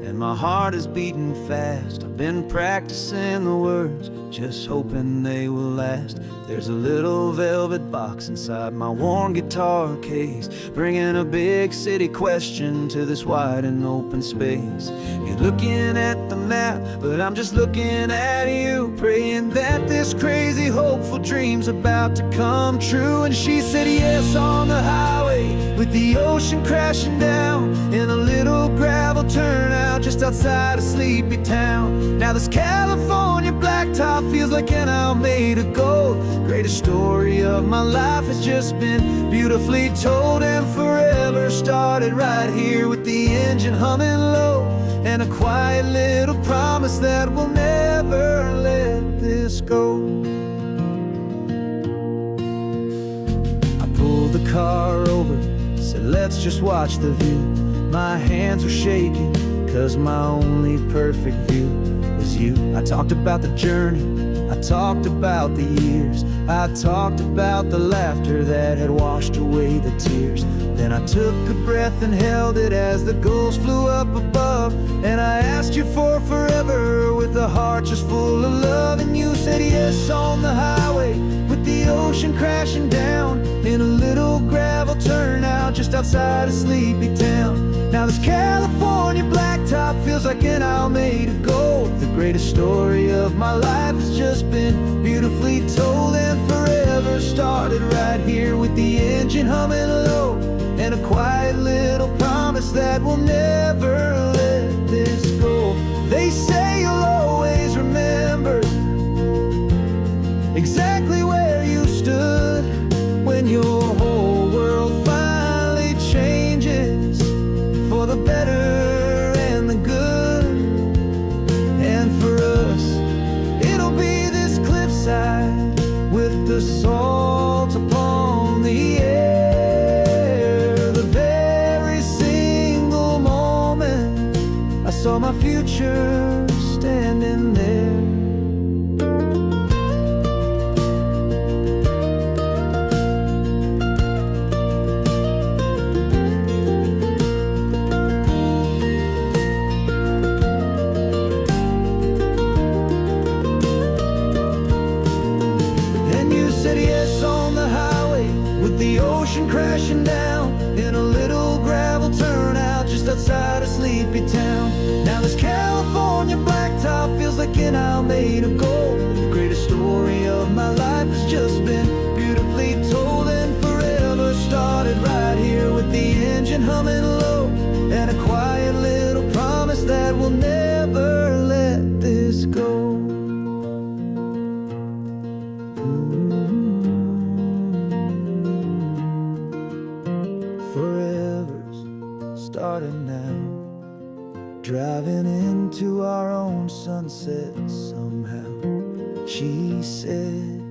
and my heart is beating fast. I've been practicing the words, just hoping they will last. There's a little velvet box inside my worn guitar case, bringing a big city question to this wide and open space. You're looking at the map, but I'm just looking at you, praying that this crazy hopeful dream's about to come true. And she said yes on the highway, with the ocean crashing down in a little gravel turnout just outside of Sleepy Town. Now this California blacktop feels like an owl made of gold. Greatest story of my life has just been beautifully told, and forever started right here with the engine humming low, and a quiet little promise that we'll never let this go. car over, said let's just watch the view. My hands were shaking, cause my only perfect view was you. I talked about the journey, I talked about the years, I talked about the laughter that had washed away the tears. Then I took a breath and held it as the gulls flew up above, and I asked you for forever with a heart just full of love. And you said yes on the highway with the ocean crashing down in a little gravel turnout just outside of Sleepy Town. Now this California blacktop feels like an Alameda Gold. The greatest story of my life has just been beautifully told, and forever started right here with the engine humming low, and a quiet little promise that we'll never let this go. They say you'll always remember exactly where you stood when your whole world finally changes for the better and the good. And for us, it'll be this cliffside with the salt upon the air. The very single moment I saw my future standing there. The ocean crashing down in a little gravel turnout just outside of Sleepy Town. Now this California blacktop feels like an Alameda Gold. The greatest story of my life has just been beautifully told, and forever started right here with the engine humming low, and a quiet little promise that we'll never let this go. Forever's starting now, driving into our own sunset somehow. She said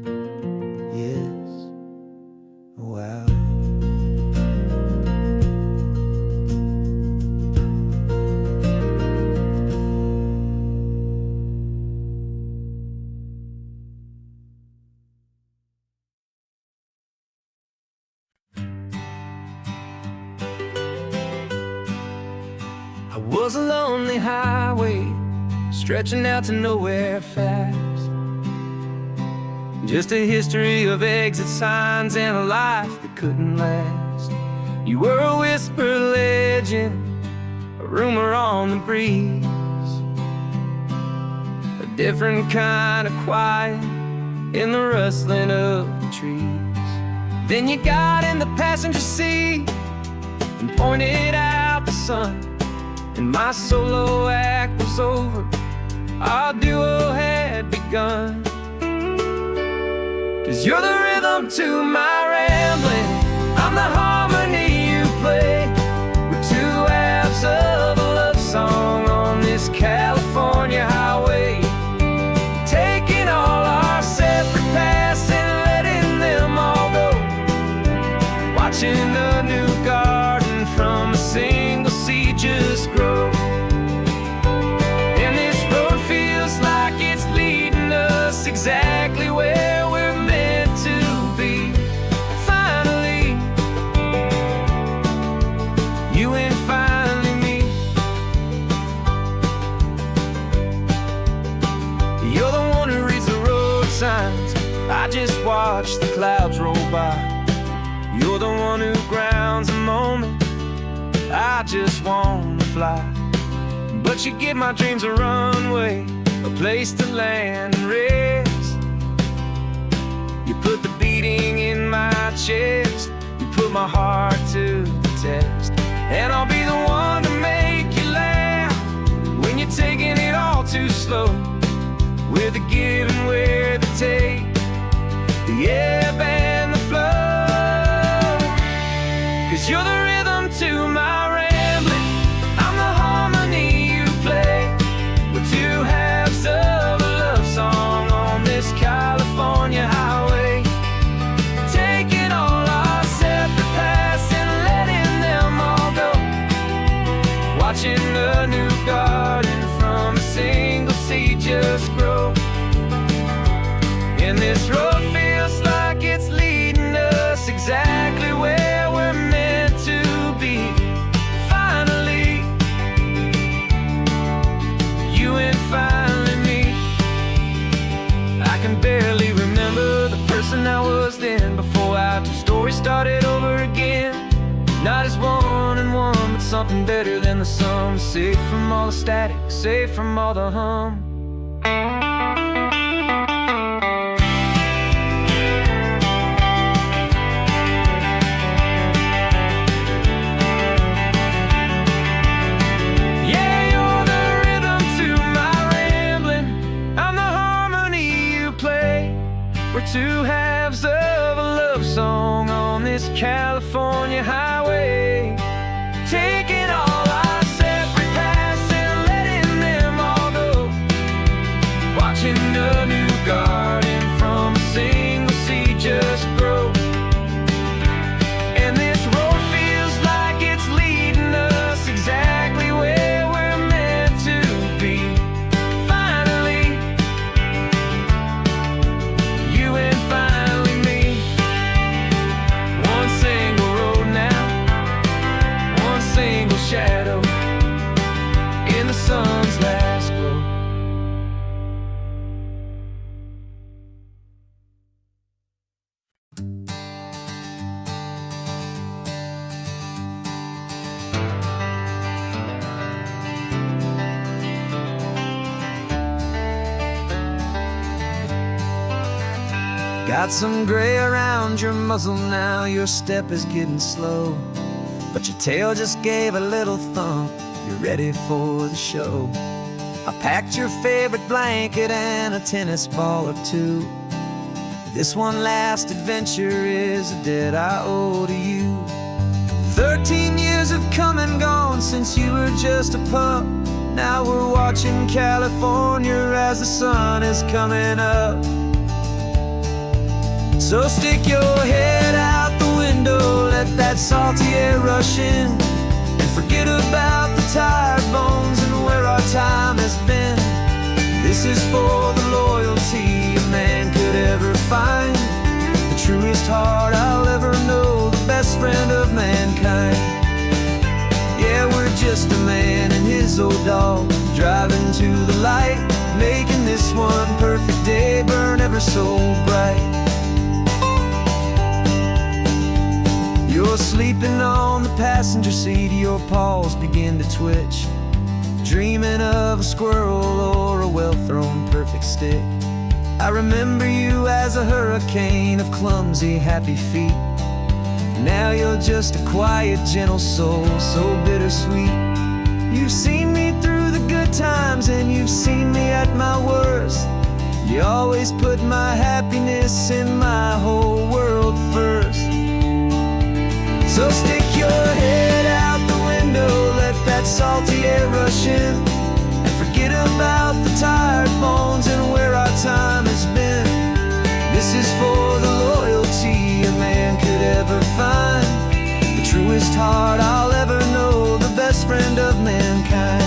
yes, wow. I was a lonely highway stretching out to nowhere fast. Just a history of exit signs and a life that couldn't last. You were a whisper legend, a rumor on the breeze, a different kind of quiet in the rustling of the trees. Then you got in the passenger seat and pointed out the sun, and my solo act was over, our duo had begun. 'Cause you're the rhythm to my rambling, I'm the harmony you play. We're two halves of a love song on this California highway, taking all our separate paths and letting them all go, watching a new garden from a single seed just grow. And this road feels like it's leading us exactly where we're meant to be. Finally, you and finally me. You're the one who reads the road signs, I just watch the clouds roll by. You're the one who grounds the moment, I just wanna fly. But you give my dreams a runway, a place to land and rest. You put the beating in my chest, you put my heart to the test. And I'll be the one to make you laugh when you're taking it all too slow. We're the give and we're the take, the ebb and the flow. 'Cause you're the rhythm to my rambling, I'm the harmony you play. We're two halves of a love song on this California highway, taking all our separate watching a new garden from a single seed just grow. And this road feels like it's leading us exactly where we're meant to be. Finally, you and finally me. I can barely remember the person I was then, before our two stories started over again. Not as one and one, but something better than the sum. Safe from all the static, safe from all the hum. Yeah, you're the rhythm to my rambling. I'm the harmony you play. We're two halves of a love song on this California highway, taking all our separate paths and letting them all go. Watching a new garden from a single seed just grow. And this road feels like it's leading us exactly where we're meant to be. Finally, you and finally me. One single road now, one single shadow in the sun's last glow. Got some gray around your muzzle now, your step is getting slow, but your tail just gave a little thump, you're ready for the show. I packed your favorite blanket and a tennis ball or two. This one last adventure is a debt I owe to you. 13 years have come and gone since you were just a pup. Now we're watching California as the sun is coming up. So stick your head out the window, let that salty air rush in, and forget about the tired bones and where our time has been. This is for the loyalty a man could ever find, the truest heart I'll ever know, the best friend of mankind. Yeah, we're just a man and his old dog, driving to the light, making this one perfect day burn ever so bright. You're sleeping on the passenger seat, your paws begin to twitch, dreaming of a squirrel or a well-thrown perfect stick. I remember you as a hurricane of clumsy, happy feet. Now you're just a quiet, gentle soul, so bittersweet. You've seen me through the good times and you've seen me at my worst. You always put my happiness in my whole world first. So stick your head out the window, let that salty air rush in, and forget about the tired bones and where our time has been. This is for the loyalty a man could ever find, the truest heart I'll ever know, the best friend of mankind.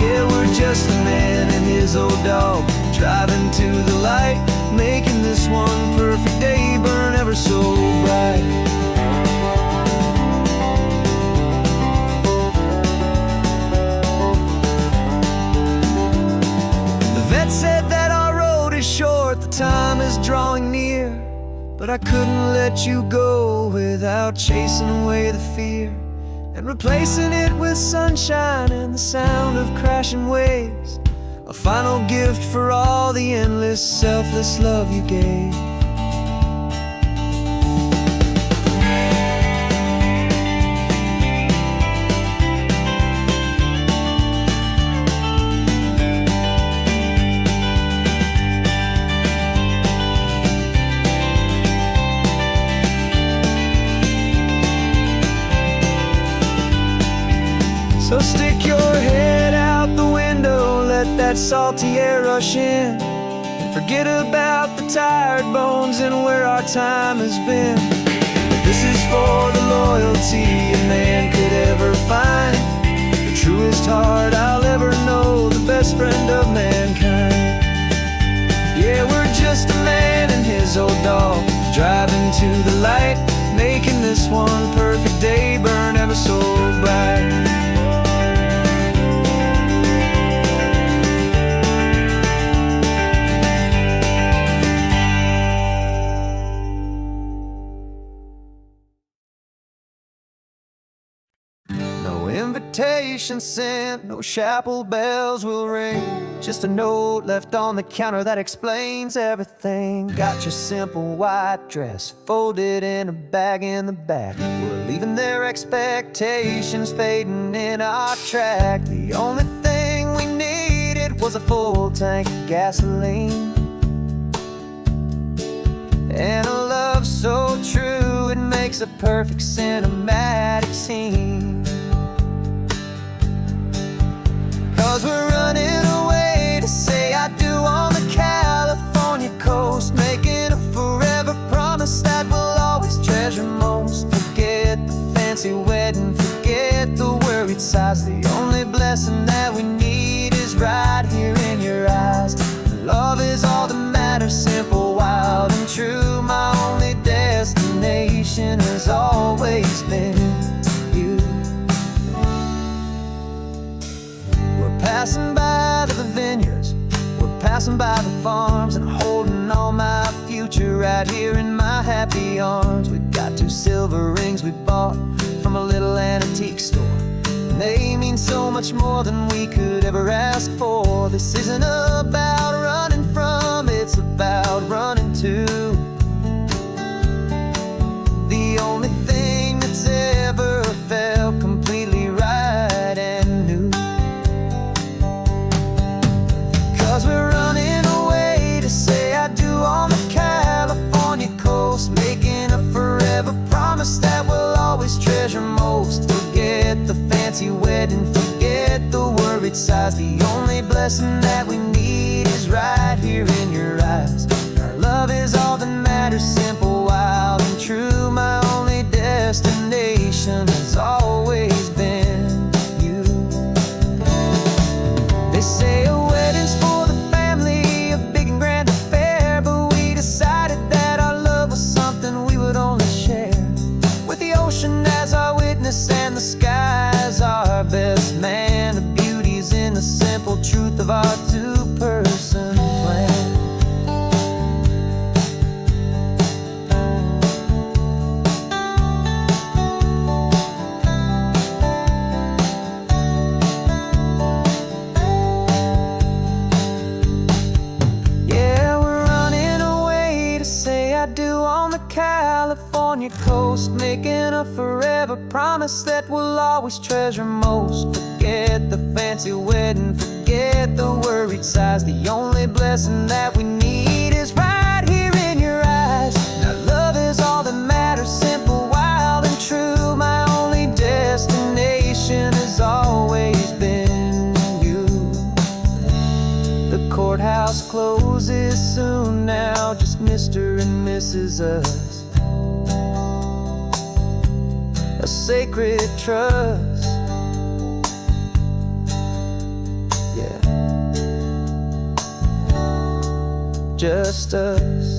Yeah, we're just a man and his old dog, driving to the light, making this one perfect day burn ever so bright. Said that our road is short, the time is drawing near, but I couldn't let you go without chasing away the fear and replacing it with sunshine and the sound of crashing waves, a final gift for all the endless, selfless love you gave. So stick your head out the window, let that salty air rush in, and forget about the tired bones and where our time has been. This is for the loyalty a man could ever find, invitation sent, no chapel bells will ring. Just a note left on the counter that explains everything. Got your simple white dress folded in a bag in the back. We're leaving their expectations fading in our track. The only thing we needed was a full tank of gasoline, and a love so true it makes a perfect cinematic scene. 'Cause we're running away to say I do on the California coast, making a forever promise that we'll always treasure most. Forget the fancy wedding, forget the worried sighs. The only blessing that we need is right here in your eyes. Love is all that matters, simple, wild, and true. My only destination has always been you. We're passing by the vineyards, we're passing by the farms, and holding all my future right here in my happy arms. We've got 2 silver rings we bought from a little antique store. They mean so much more than we could ever ask for. This isn't about running from, it's about running to the only thing that's ever felt completely right and new. 'Cause we're running away to say I do on the California coast, making a forever promise that we'll always treasure most. Forget the fancy wedding, forget the worried sighs. The only blessing that we need is right here in your eyes. Our love is all that matters, simple, wild, and true. My only destination has always been you. They say a wedding's for the family, a big and grand affair, but we decided that our love was something we would only share with the ocean as our witness and the sky as our best man. The beauty's in the simple truth of our 2-person plan. Yeah, we're running away to say I do on the California coast, making a forever promise that we'll always treasure most. Forget the fancy wedding, forget the worried sighs. The only blessing that we need is right here in your eyes. Now love is all that matters, simple, wild, and true. My only destination has always been you. The courthouse closes soon now, just Mr. and Mrs. Us, a sacred trust. Yeah, just us.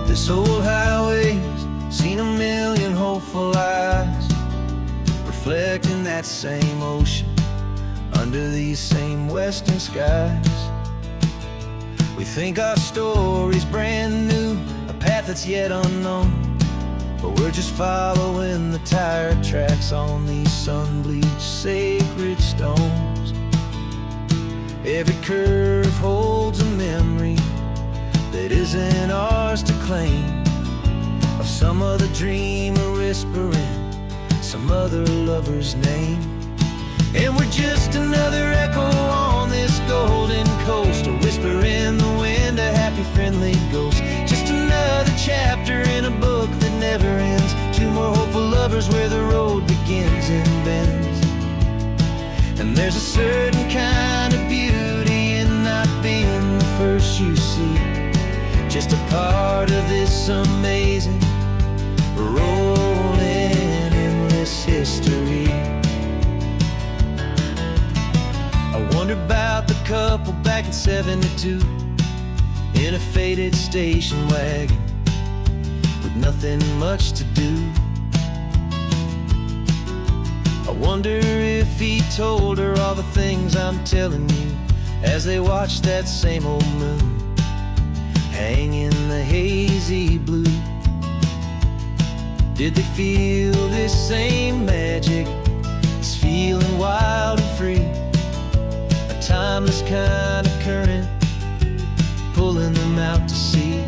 This old highway's seen a million hopeful eyes, reflecting that same ocean under these same western skies. We think our story's brand new, a path that's yet unknown, but we're just following the tire tracks on these sun-bleached sacred stones. Every curve holds a memory that isn't ours to claim, of some other dreamer whispering some other lover's name. And we're just another echo on this golden coast, a whisper in the wind, a happy friendly ghost. Just another chapter in a book that never ends, 2 more hopeful lovers where the road begins and bends. And there's a certain kind of beauty in not being the first you see, just a part of this amazing rolling endless history. I wonder about the couple back in '72 in a faded station wagon with nothing much to do. I wonder if he told her all the things I'm telling you as they watched that same old moon hang in the hazy blue. Did they feel this same magic, this feeling wild and free, a timeless kind of current pulling them out to sea?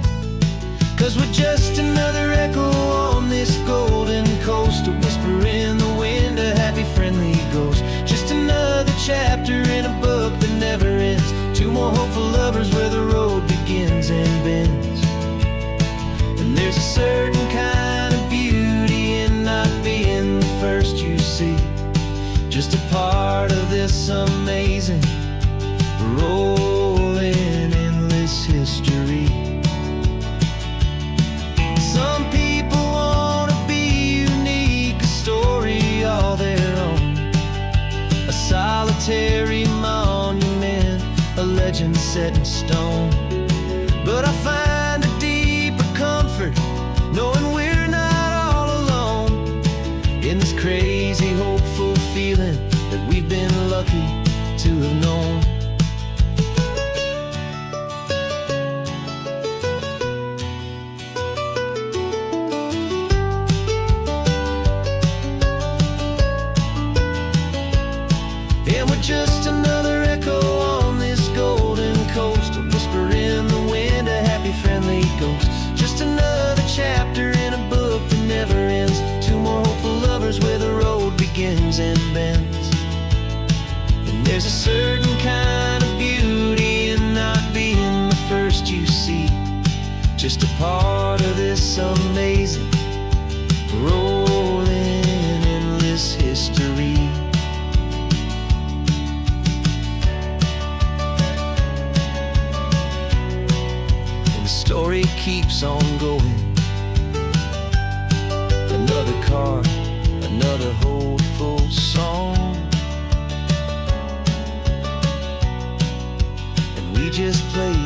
'Cause we're just another echo on this golden coast, a whisper in the wind, a happy friendly ghost. Just another chapter in a book that never ends, two more hopeful lovers where the road begins and bends. And there's a certain kind of beauty in not being the first you see, just a part of this amazing rolling endless history. Some people wanna be unique, a story all their own, a solitary monument, a legend set in stone. But I find a deeper comfort knowing we're not all alone in this crazy, hopeful feeling that we've been lucky to have known. And we're just another echo on this golden coast, a whisper in the wind, a happy friendly ghost. Just another chapter in a book that never ends, two more hopeful lovers where the road begins and bends. And there's a certain kind of beauty in not being the first you see, just a part of this amazing rolling endless history. The story keeps on going. Another car, another hopeful song, and we just play